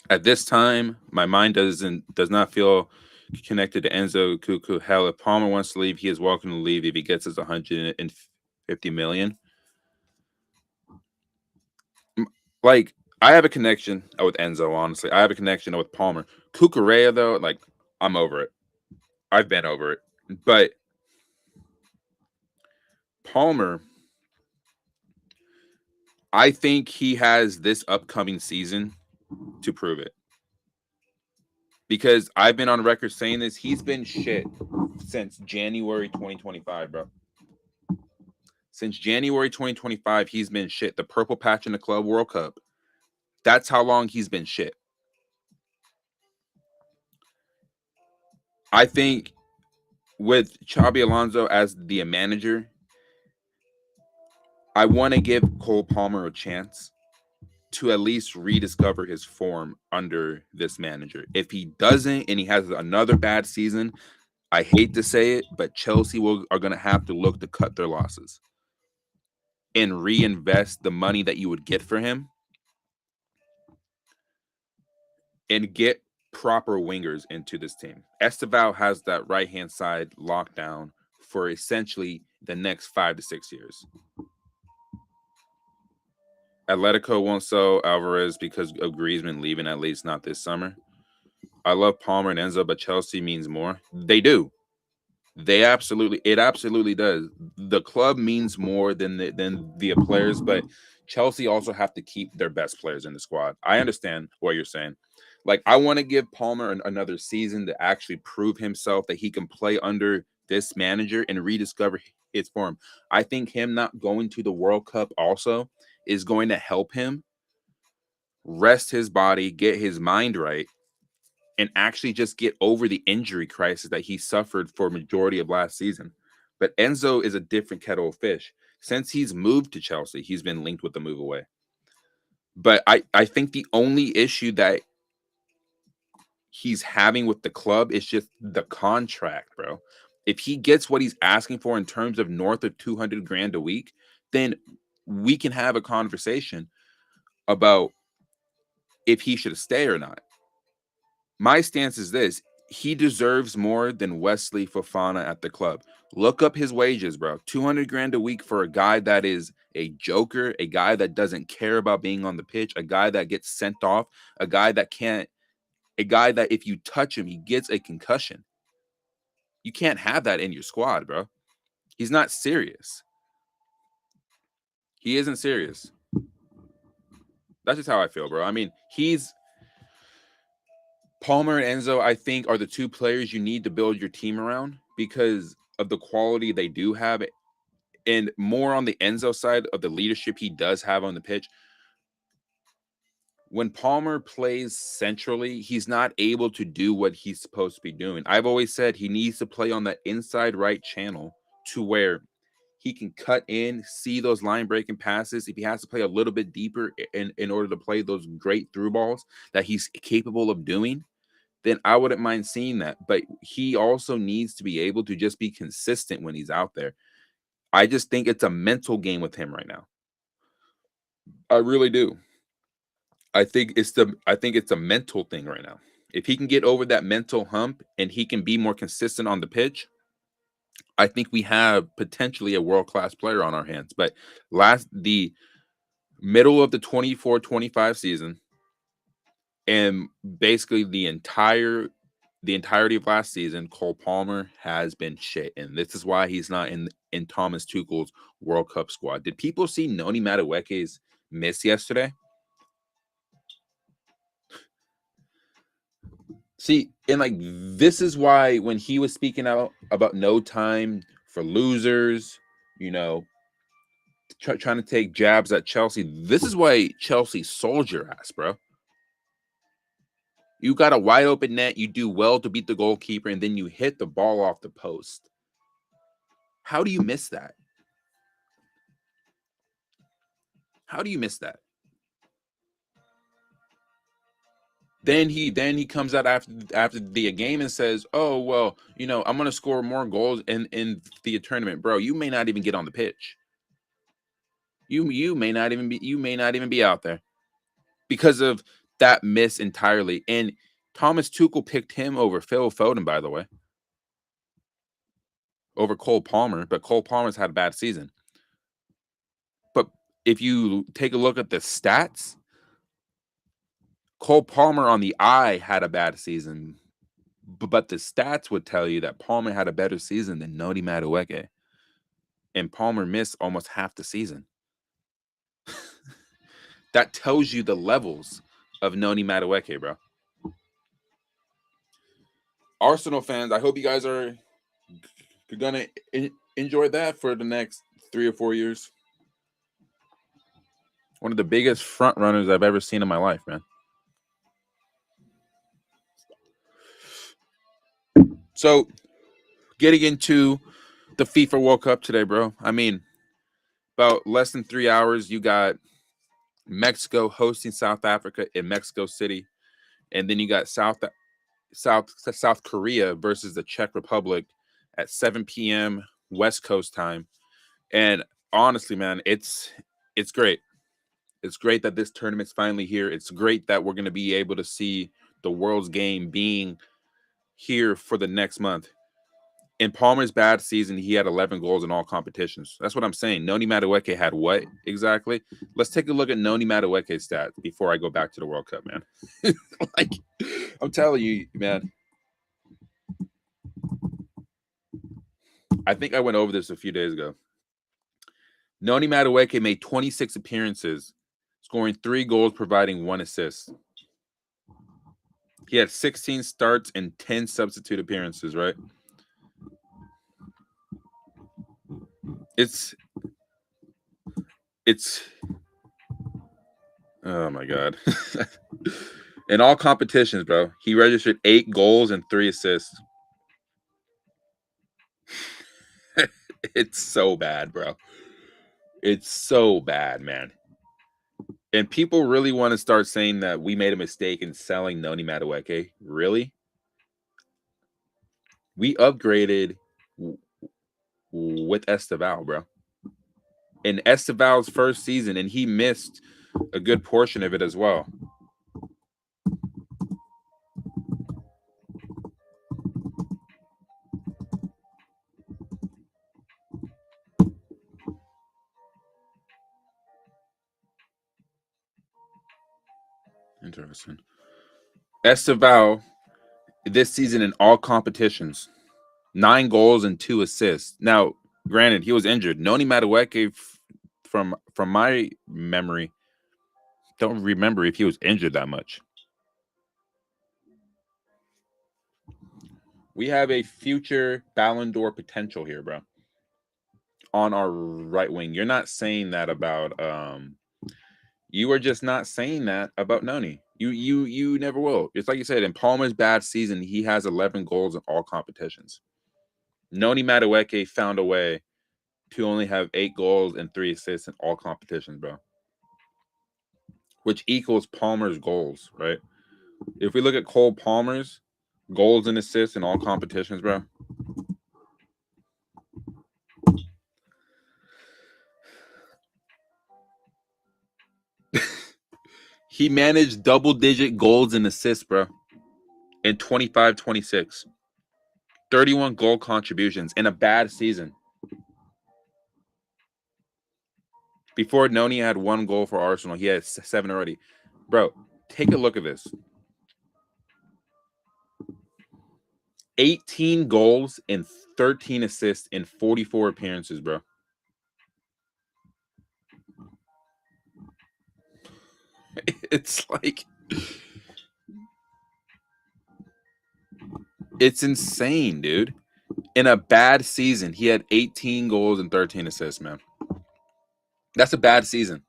At this time, my mind does not feel connected to Enzo Cuckoo. Hell, if Palmer wants to leave, he is welcome to leave if he gets us 150 million. Like, I have a connection with Enzo, honestly. I have a connection with Palmer. Cucurella, though, like, I'm over it. I've been over it. But Palmer, I think he has this upcoming season to prove it. Because I've been on record saying this, he's been shit since January 2025, bro. Since January 2025, he's been shit. The purple patch in the Club World Cup. That's how long he's been shit. I think with Xabi Alonso as the manager, I want to give Cole Palmer a chance to at least rediscover his form under this manager. If he doesn't and he has another bad season, I hate to say it, but Chelsea are going to have to look to cut their losses and reinvest the money that you would get for him and get proper wingers into this team. Esteval has that right-hand side locked down for essentially the next 5 to 6 years. Atletico won't sell Alvarez because of Griezmann leaving, at least not this summer. I love Palmer and Enzo, but Chelsea means more. They do. It absolutely does. The club means more than the players, but Chelsea also have to keep their best players in the squad. I understand what you're saying. Like, I want to give Palmer another season to actually prove himself that he can play under this manager and rediscover his form. I think him not going to the World Cup also is going to help him rest his body, get his mind right, and actually just get over the injury crisis that he suffered for majority of last season. But Enzo is a different kettle of fish. Since he's moved to Chelsea, he's been linked with the move away. But I think the only issue that he's having with the club is just the contract, bro. If he gets what he's asking for in terms of north of 200 grand a week, then we can have a conversation about if he should stay or not. My stance is this: he deserves more than Wesley Fofana at the club. Look up his wages, bro. 200 grand a week for a guy that is a joker, a guy that doesn't care about being on the pitch, a guy that gets sent off, a guy that if you touch him, he gets a concussion. You can't have that in your squad, bro. He's not serious. He isn't serious. That's just how I feel, bro. I mean, Palmer and Enzo, I think, are the two players you need to build your team around because of the quality they do have, and more on the Enzo side of the leadership he does have on the pitch. When Palmer plays centrally, he's not able to do what he's supposed to be doing. I've always said he needs to play on that inside right channel to where he can cut in, see those line breaking passes. If he has to play a little bit deeper in order to play those great through balls that he's capable of doing, then I wouldn't mind seeing that. But he also needs to be able to just be consistent when he's out there. I just think it's a mental game with him right now. I really do. I think it's a mental thing right now. If he can get over that mental hump and he can be more consistent on the pitch, I think we have potentially a world-class player on our hands. But the middle of the 24-25 season and basically the entirety of last season, Cole Palmer has been shit. And this is why he's not in Thomas Tuchel's World Cup squad. Did people see Noni Madueke's miss yesterday? See, and like this is why when he was speaking out about no time for losers, trying to take jabs at Chelsea, this is why Chelsea sold your ass, bro. You got a wide open net, you do well to beat the goalkeeper, and then you hit the ball off the post. How do you miss that? How do you miss that? Then he comes out after the game and says, "Oh well, I'm gonna score more goals in the tournament, bro. You may not even get on the pitch. You may not even be out there because of that miss entirely." And Thomas Tuchel picked him over Phil Foden, by the way, over Cole Palmer. But Cole Palmer's had a bad season. But if you take a look at the stats, Cole Palmer on the eye had a bad season, but the stats would tell you that Palmer had a better season than Noni Madueke. And Palmer missed almost half the season. That tells you the levels of Noni Madueke, bro. Arsenal fans, I hope you guys are going to enjoy that for the next 3 or 4 years. One of the biggest front runners I've ever seen in my life, man. So, getting into the FIFA World Cup today, bro. I mean, about less than 3 hours, you got Mexico hosting South Africa in Mexico City, and then you got South Korea versus the Czech Republic at 7 p.m. West Coast time. And honestly, man, it's great. It's great that this tournament's finally here. It's great that we're going to be able to see the world's game being here for the next month. In Palmer's bad season, he had 11 goals in all competitions. That's what I'm saying. Noni Madueke had what exactly? Let's take a look at Noni Madueke's stats before I go back to the World Cup, man. Like, I'm telling you, man. I think I went over this a few days ago. Noni Madueke made 26 appearances, scoring 3 goals, providing 1 assist. He had 16 starts and 10 substitute appearances, right? It's oh my god. In all competitions, bro, he registered 8 goals and 3 assists. It's so bad, bro. It's so bad, man. And people really want to start saying that we made a mistake in selling Noni Madueke. Really? We upgraded with Esteval, bro. In Esteval's first season, and he missed a good portion of it as well. Interesting. Esteval this season in all competitions, 9 goals and 2 assists. Now, granted, he was injured. Noni Madueke, from my memory, don't remember if he was injured that much. We have a future Ballon d'Or potential here, bro. On our right wing. You're not saying that about you are just not saying that about Noni. You never will. It's like you said, in Palmer's bad season, he has 11 goals in all competitions. Noni Madueke found a way to only have 8 goals and 3 assists in all competitions, bro. Which equals Palmer's goals, right? If we look at Cole Palmer's goals and assists in all competitions, bro. He managed double-digit goals and assists, bro, in 25-26. 31 goal contributions in a bad season. Before Noni had 1 goal for Arsenal, he had 7 already. Bro, take a look at this. 18 goals and 13 assists in 44 appearances, bro. It's like, it's insane, dude. In a bad season, he had 18 goals and 13 assists, man. That's a bad season.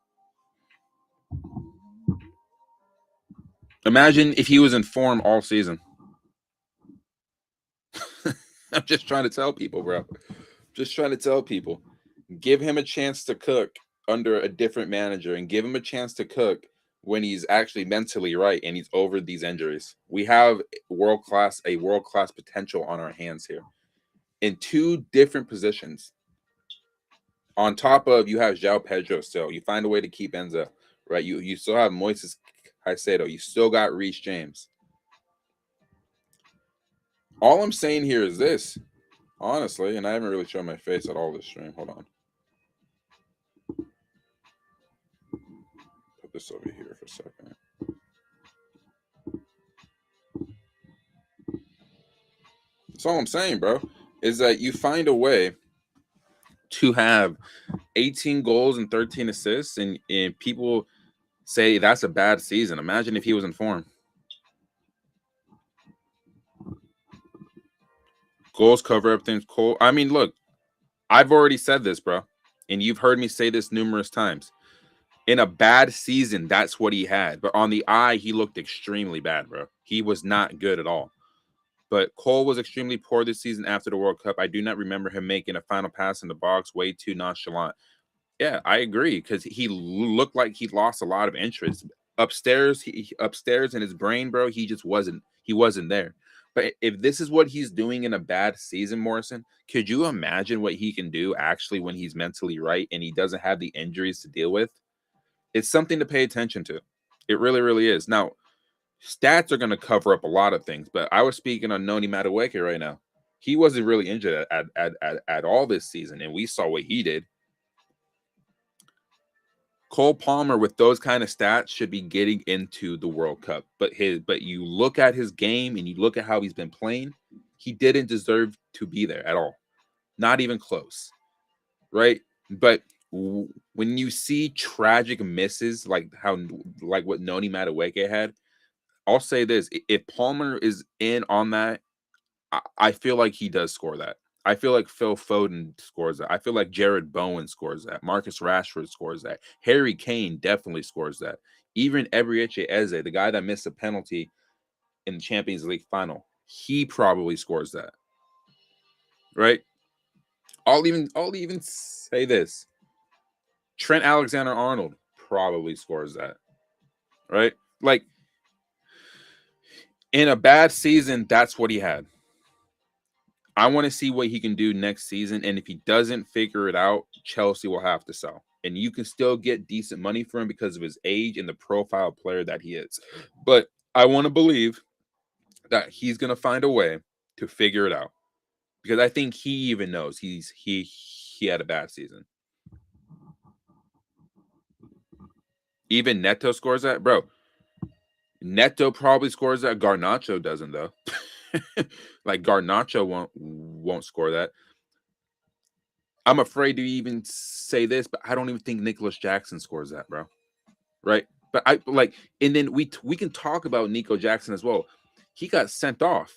Imagine if he was in form all season. I'm just trying to tell people, bro. Just trying to tell people. Give him a chance to cook under a different manager and give him a chance to cook when he's actually mentally right and he's over these injuries. We have a world-class potential on our hands here in 2 different positions. On top of, you have João Pedro still. You find a way to keep Enzo, right? You still have Moises Caicedo. You still got Reece James. All I'm saying here is this, honestly, and I haven't really shown my face at all this stream. Hold on. Put this over here for a second. That's all I'm saying, bro, is that you find a way to have 18 goals and 13 assists, and people say that's a bad season. Imagine if he was in form. Goals cover up things. Cool. I mean, look, I've already said this, bro, and you've heard me say this numerous times. In a bad season, that's what he had. But on the eye, he looked extremely bad, bro. He was not good at all. But Cole was extremely poor this season after the World Cup. I do not remember him making a final pass in the box, way too nonchalant. Yeah, I agree, because he looked like he lost a lot of interest upstairs. Upstairs in his brain, bro, he just wasn't. He wasn't there. But if this is what he's doing in a bad season, Morrison, could you imagine what he can do actually when he's mentally right and he doesn't have the injuries to deal with? It's something to pay attention to. It really, really is. Now, stats are going to cover up a lot of things, but I was speaking on Noni Madueke right now. He wasn't really injured at all this season, and we saw what he did. Cole Palmer, with those kind of stats, should be getting into the World Cup. But you look at his game and you look at how he's been playing, he didn't deserve to be there at all. Not even close. Right? But when you see tragic misses like what Noni Madueke had, I'll say this: if Palmer is in on that, I feel like he does score that. I feel like Phil Foden scores that. I feel like Jared Bowen scores that. Marcus Rashford scores that. Harry Kane definitely scores that. Even Eberechi Eze, the guy that missed a penalty in the Champions League final, he probably scores that. Right? I'll even say this: Trent Alexander-Arnold probably scores that. Right? Like, in a bad season, that's what he had. I want to see what he can do next season. And if he doesn't figure it out, Chelsea will have to sell. And you can still get decent money for him because of his age and the profile player that he is. But I want to believe that he's going to find a way to figure it out, because I think he even knows he had a bad season. Even Neto scores that, bro. Neto probably scores that. Garnacho doesn't, though. Like, Garnacho won't score that. I'm afraid to even say this, but I don't even think Nicholas Jackson scores that, bro. Right? But and then we can talk about Nico Jackson as well. He got sent off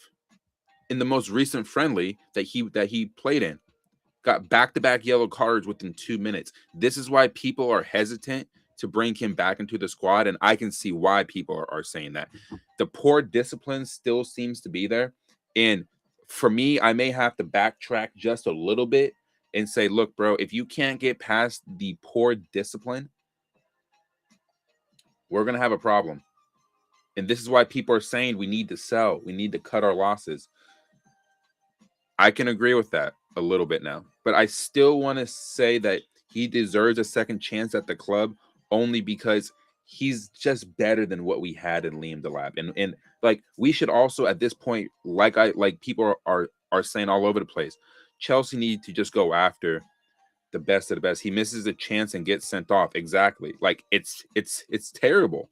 in the most recent friendly that he played in. Got back-to-back yellow cards within 2 minutes. This is why people are hesitant to bring him back into the squad, and I can see why people are saying that. The poor discipline still seems to be there, and for me, I may have to backtrack just a little bit and say, look, bro, if you can't get past the poor discipline, we're going to have a problem. And this is why people are saying we need to sell. We need to cut our losses. I can agree with that a little bit now, but I still want to say that he deserves a second chance at the club, only because he's just better than what we had in Liam Delap. And like, we should also at this point, like people are saying all over the place, Chelsea need to just go after the best of the best. He misses a chance and gets sent off. Exactly. Like, it's terrible.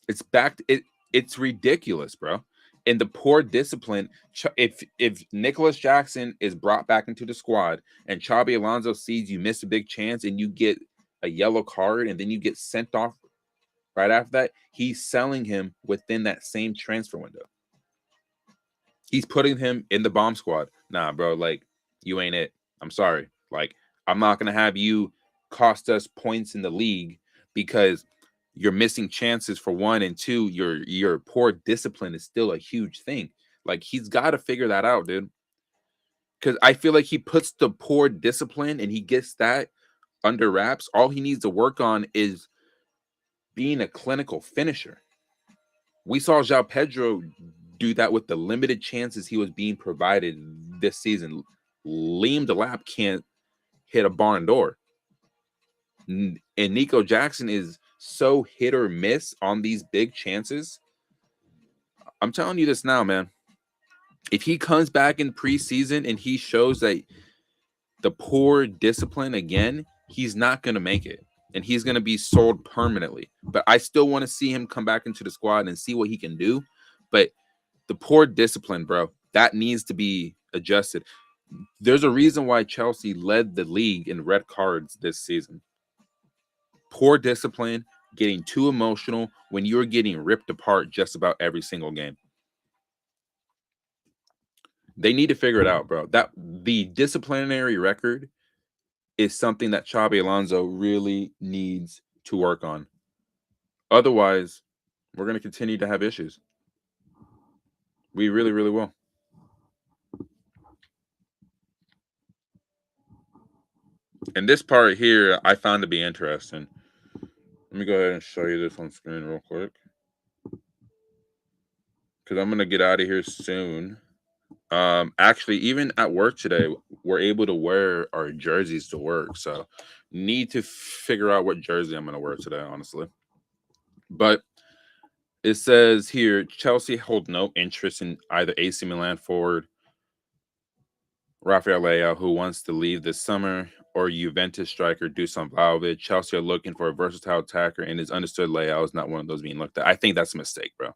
It's ridiculous, bro. And the poor discipline. If Nicholas Jackson is brought back into the squad and Xabi Alonso sees you miss a big chance and you get a yellow card and then you get sent off right after that, he's selling him within that same transfer window. He's putting him in the bomb squad. Nah, bro, like, you ain't it. I'm sorry. Like, I'm not going to have you cost us points in the league because you're missing chances, for one, and two, your poor discipline is still a huge thing. Like, he's got to figure that out, dude. Because I feel like he puts the poor discipline and he gets that under wraps. All he needs to work on is being a clinical finisher. We saw João Pedro do that with the limited chances he was being provided this season. Liam Delap can't hit a barn door. And Nico Jackson is so hit or miss on these big chances. I'm telling you this now, man. If he comes back in preseason and he shows that the poor discipline again, he's not going to make it. And he's going to be sold permanently. But I still want to see him come back into the squad and see what he can do. But the poor discipline, bro, that needs to be adjusted. There's a reason why Chelsea led the league in red cards this season. Poor discipline, getting too emotional when you're getting ripped apart just about every single game. They need to figure it out, bro. That the disciplinary record is something that Xabi Alonso really needs to work on. Otherwise, we're going to continue to have issues. We really, really will. And this part here, I found to be interesting. Let me go ahead and show you this on screen real quick, because I'm gonna get out of here soon. Actually, even at work today, we're able to wear our jerseys to work. So, need to figure out what jersey I'm gonna wear today, honestly. But it says here, Chelsea hold no interest in either AC Milan forward Rafael Leao, who wants to leave this summer, or Juventus striker Dusan Vlahovic. Chelsea are looking for a versatile attacker, and it's understood Leao is not one of those being looked at. I think that's a mistake, bro.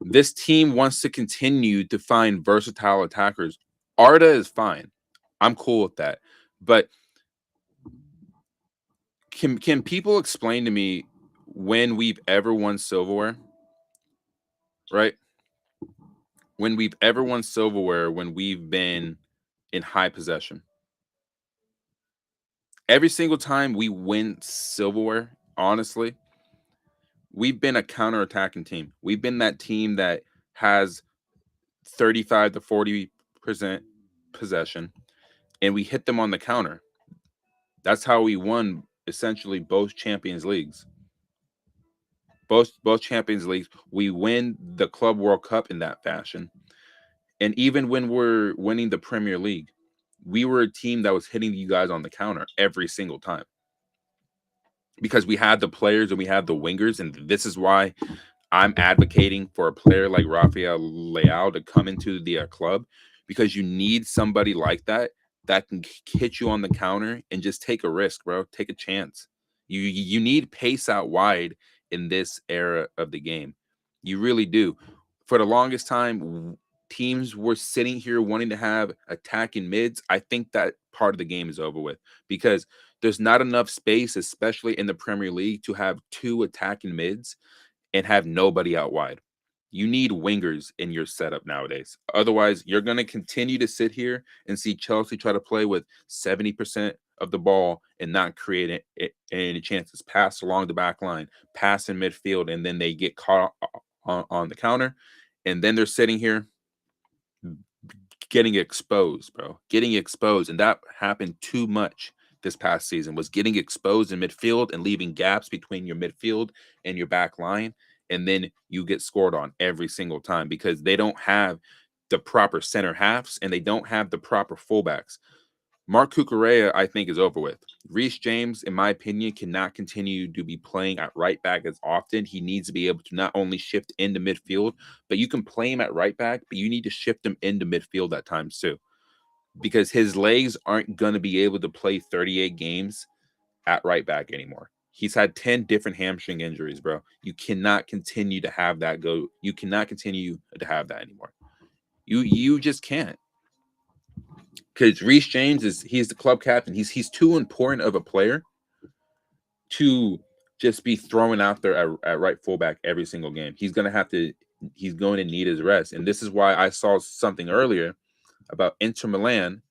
This team wants to continue to find versatile attackers. Arda is fine. I'm cool with that. But can people explain to me when we've ever won silverware? Right? When we've ever won silverware when we've been in high possession. Every single time we win silverware, honestly, we've been a counter-attacking team. We've been that team that has 35 to 40% possession, and we hit them on the counter. That's how we won essentially both Champions Leagues. Both Champions Leagues, we win the Club World Cup in that fashion. And even when we're winning the Premier League, we were a team that was hitting you guys on the counter every single time. Because we had the players and we had the wingers, and this is why I'm advocating for a player like Rafael Leao to come into the club, because you need somebody like that can hit you on the counter and just take a risk, bro. Take a chance. You need pace out wide in this era of the game. You really do. For the longest time, teams were sitting here wanting to have attacking mids. I think that part of the game is over with, because there's not enough space, especially in the Premier League, to have two attacking mids and have nobody out wide. You need wingers in your setup nowadays. Otherwise, you're going to continue to sit here and see Chelsea try to play with 70% of the ball and not create any chances. Pass along the back line, pass in midfield, and then they get caught on the counter. And then they're sitting here getting exposed, bro. Getting exposed. And that happened too much this past season, was getting exposed in midfield and leaving gaps between your midfield and your back line. And then you get scored on every single time because they don't have the proper center halves and they don't have the proper fullbacks. Mark Cucurella, I think, is over with. Reece James, in my opinion, cannot continue to be playing at right back as often. He needs to be able to not only shift into midfield, but you can play him at right back, but you need to shift him into midfield at times too, because his legs aren't going to be able to play 38 games at right back anymore. He's had 10 different hamstring injuries, bro. You cannot continue to have that go. You cannot continue to have that anymore. You just can't. Because Reece James he's the club captain. He's too important of a player to just be thrown out there at right fullback every single game. He's going to need his rest. And this is why I saw something earlier about Inter Milan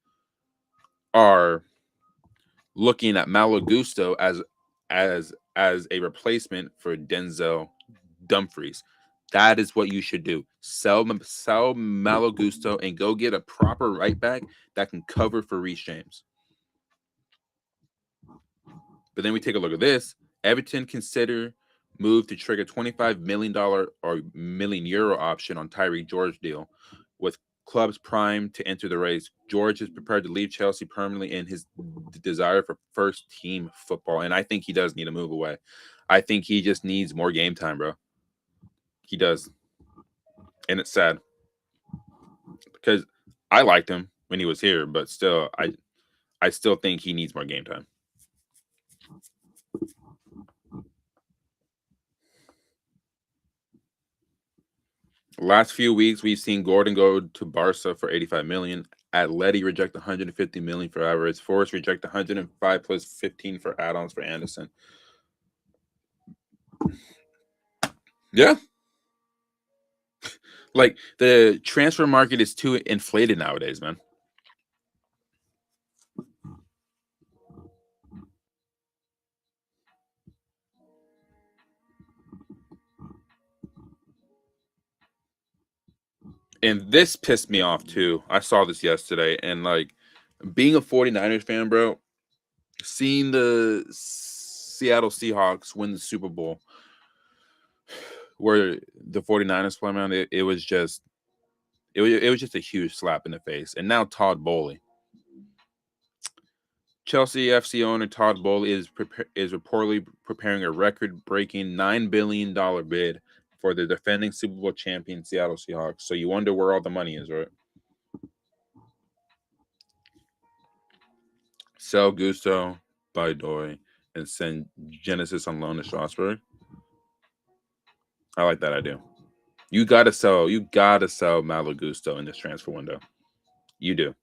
are looking at Malo Gusto as a replacement for Denzel Dumfries. That is what you should do. Sell Malo Gusto and go get a proper right back that can cover for Reece James. But then we take a look at this. Everton consider move to trigger $25 million or €1 million option on Tyreek George deal, with clubs primed to enter the race. George is prepared to leave Chelsea permanently in his desire for first team football. And I think he does need to move away. I think he just needs more game time, bro. He does. And it's sad because I liked him when he was here, but still, I still think he needs more game time. Last few weeks, we've seen Gordon go to Barca for 85 million. Atleti reject 150 million for Alvarez. Forest reject 105 plus 15 for add-ons for Anderson. Yeah. Like, the transfer market is too inflated nowadays, man. And this pissed me off too. I saw this yesterday, and like being a 49ers fan, bro, seeing the Seattle Seahawks win the Super Bowl where the 49ers play around, it was just it was just a huge slap in the face. And now Todd Bowley, Chelsea FC owner Todd Bowley is reportedly preparing a record-breaking $9 billion bid for the defending Super Bowl champion Seattle Seahawks. So you wonder where all the money is, right? Sell Gusto, Badoy, and send Genesis on loan to Strasburg. I like that idea. You gotta sell Malo Gusto in this transfer window. You do.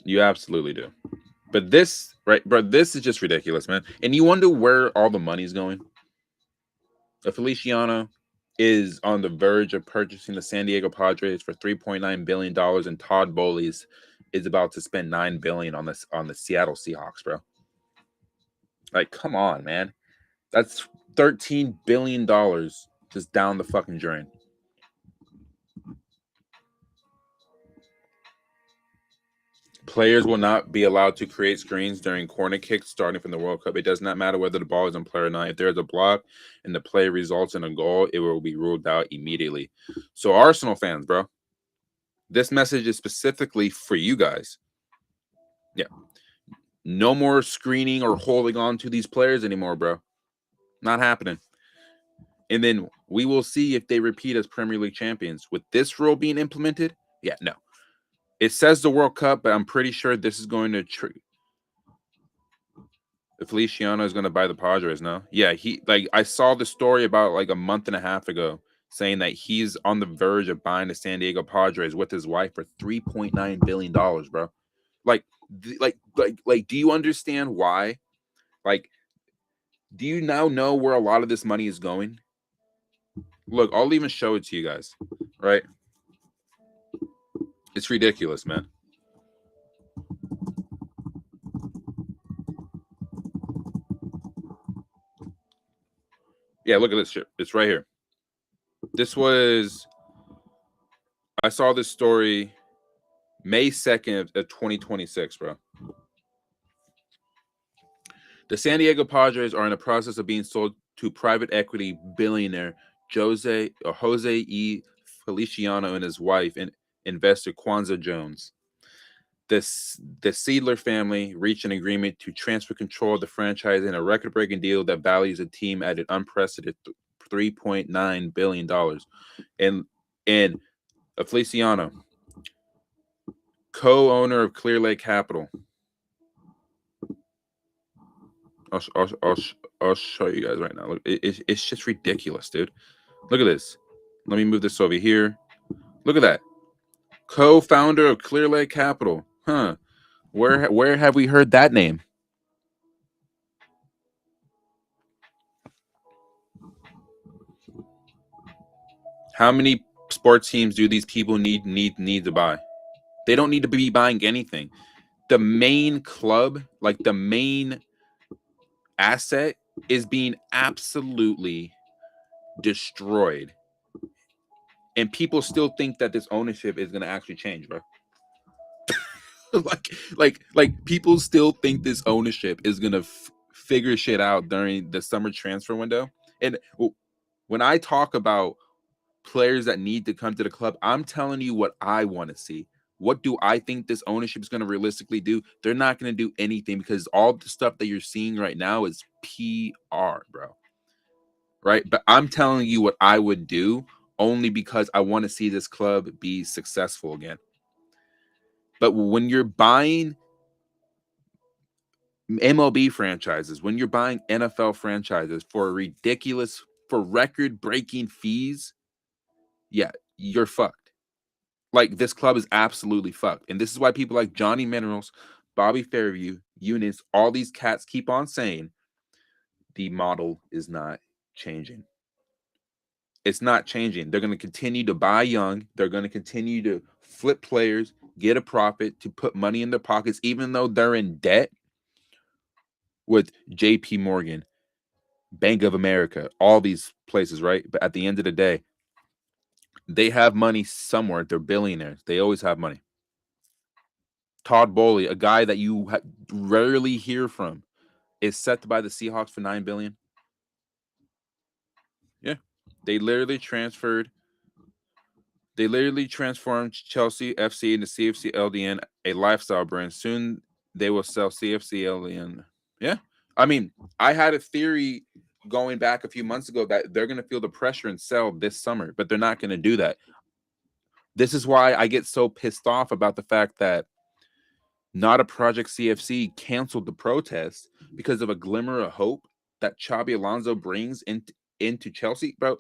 You absolutely do. But this, right, bro, this is just ridiculous, man. And you wonder where all the money's going. Feliciano is on the verge of purchasing the San Diego Padres for $3.9 billion, and Todd Bowley's is about to spend $9 billion on the Seattle Seahawks, bro. Like, come on, man. That's $13 billion just down the fucking drain. Players will not be allowed to create screens during corner kicks starting from the World Cup. It does not matter whether the ball is in play or not. If there is a block and the play results in a goal, it will be ruled out immediately. So, Arsenal fans, bro, this message is specifically for you guys. Yeah. No more screening or holding on to these players anymore, bro. Not happening. And then we will see if they repeat as Premier League champions. With this rule being implemented, yeah, no. It says the World Cup, but I'm pretty sure this is going to Feliciano is going to buy the Padres now. Yeah, I saw the story about like a month and a half ago saying that he's on the verge of buying the San Diego Padres with his wife for $3.9 billion, bro. Like, do you understand why? Like, do you now know where a lot of this money is going? Look, I'll even show it to you guys, right? It's ridiculous, man. Yeah, look at this shit. It's right here. I saw this story May 2nd of 2026, bro. The San Diego Padres are in the process of being sold to private equity billionaire Jose E. Feliciano and his wife and investor Kwanzaa Jones. The Seidler family reached an agreement to transfer control of the franchise in a record-breaking deal that values the team at an unprecedented $3.9 billion. And Feliciano, co-owner of Clear Lake Capital. I'll show you guys right now. Look, it's just ridiculous, dude. Look at this. Let me move this over here. Look at that. Co-founder of Clear Lake Capital. Huh. Where have we heard that name? How many sports teams do these people need to buy? They don't need to be buying anything. The main club, like the main asset, is being absolutely destroyed. And people still think that this ownership is going to actually change, bro. like people still think this ownership is going to figure shit out during the summer transfer window. And when I talk about players that need to come to the club, I'm telling you what I want to see. What do I think this ownership is going to realistically do? They're not going to do anything because all the stuff that you're seeing right now is PR, bro. Right? But I'm telling you what I would do only because I want to see this club be successful again. But when you're buying MLB franchises, when you're buying NFL franchises for record-breaking fees, yeah, you're fucked. Like, this club is absolutely fucked. And this is why people like Johnny Minerals, Bobby Fairview, Eunice, all these cats keep on saying the model is not changing. It's not changing. They're going to continue to buy young. They're going to continue to flip players, get a profit to put money in their pockets, even though they're in debt with JP Morgan, Bank of America, all these places, right? But at the end of the day, They have money somewhere. They're billionaires. They always have money. Todd Bowley, a guy that you rarely hear from, is set to buy the Seahawks for $9 billion. Yeah, they literally transferred. They literally transformed Chelsea FC into CFC LDN, a lifestyle brand. Soon they will sell CFC LDN. Yeah, I mean, I had a theory going back a few months ago that they're going to feel the pressure and sell this summer, but they're not going to do that. This is why I get so pissed off about the fact that Not a Project CFC canceled the protest because of a glimmer of hope that Xabi Alonso brings into Chelsea, bro.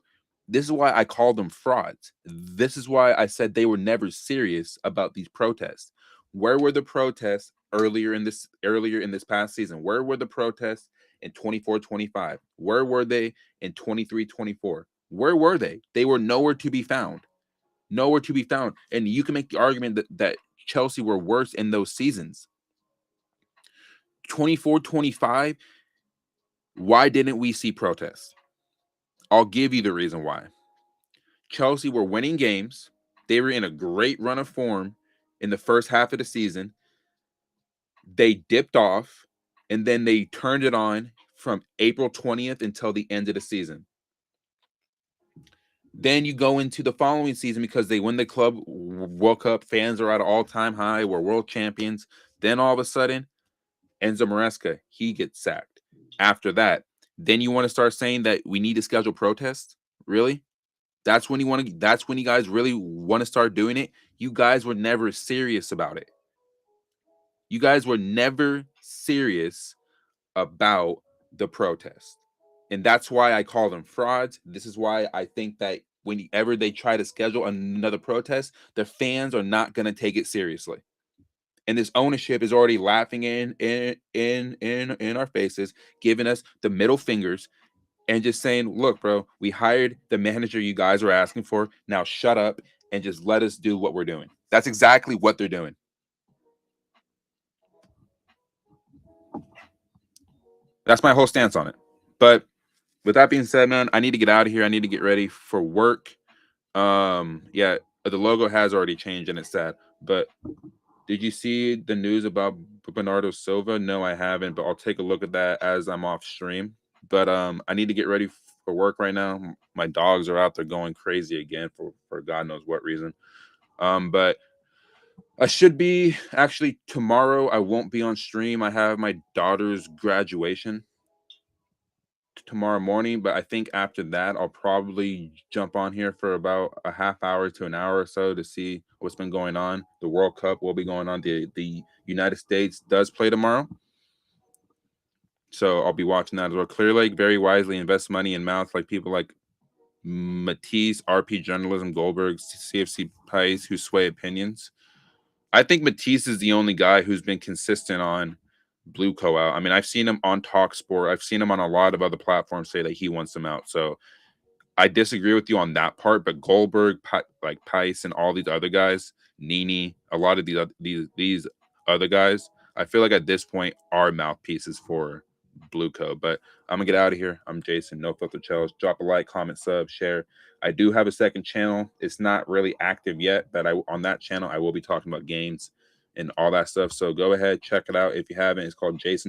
This is why I called them frauds. This is why I said they were never serious about these protests. Where were the protests earlier in this past season? Where were the protests in 24-25? Where were they in 23-24? Where were they? They were nowhere to be found. Nowhere to be found. And you can make the argument that Chelsea were worse in those seasons. 24-25, why didn't we see protests? I'll give you the reason why. Chelsea were winning games. They were in a great run of form in the first half of the season. They dipped off, and then they turned it on from April 20th until the end of the season. Then you go into the following season because they win the Club World Cup. Fans are at an all-time high. We're world champions. Then all of a sudden, Enzo Maresca, he gets sacked. After that, then you want to start saying that we need to schedule protests? Really? That's when you guys really want to start doing it? You guys were never serious about it. You guys were never serious about the protest. And that's why I call them frauds. This is why I think that whenever they try to schedule another protest, the fans are not going to take it seriously. And this ownership is already laughing in our faces, giving us the middle fingers and just saying, look, bro, we hired the manager you guys are asking for. Now shut up and just let us do what we're doing. That's exactly what they're doing. That's my whole stance on it. But with that being said, man, I need to get out of here. I need to get ready for work. Yeah, the logo has already changed and it's sad. But did you see the news about Bernardo Silva? No, I haven't, but I'll take a look at that as I'm off stream. But I need to get ready for work right now. My dogs are out there going crazy again for God knows what reason. But I should be actually tomorrow. I won't be on stream. I have my daughter's graduation tomorrow morning, but I think after that I'll probably jump on here for about a half hour to an hour or so to see what's been going on. The World Cup will be going on. The United States does play tomorrow, so I'll be watching that as well. Clear Lake very wisely invests money in mouths like people like Matisse, RP Journalism, Goldberg, CFC Pies, who sway opinions. I think Matisse is the only guy who's been consistent on Blue Co out. I mean, I've seen him on TalkSport. I've seen him on a lot of other platforms say that he wants them out. So I disagree with you on that part. But Goldberg, like Pice, and all these other guys, Nini, a lot of these other guys, I feel like at this point are mouthpieces for Blue Co. But I'm gonna get out of here. I'm Jason. No Filter Challenge. Drop a like, comment, sub, share. I do have a second channel. It's not really active yet, but on that channel I will be talking about games and all that stuff. So go ahead, check it out if you haven't. It's called Jason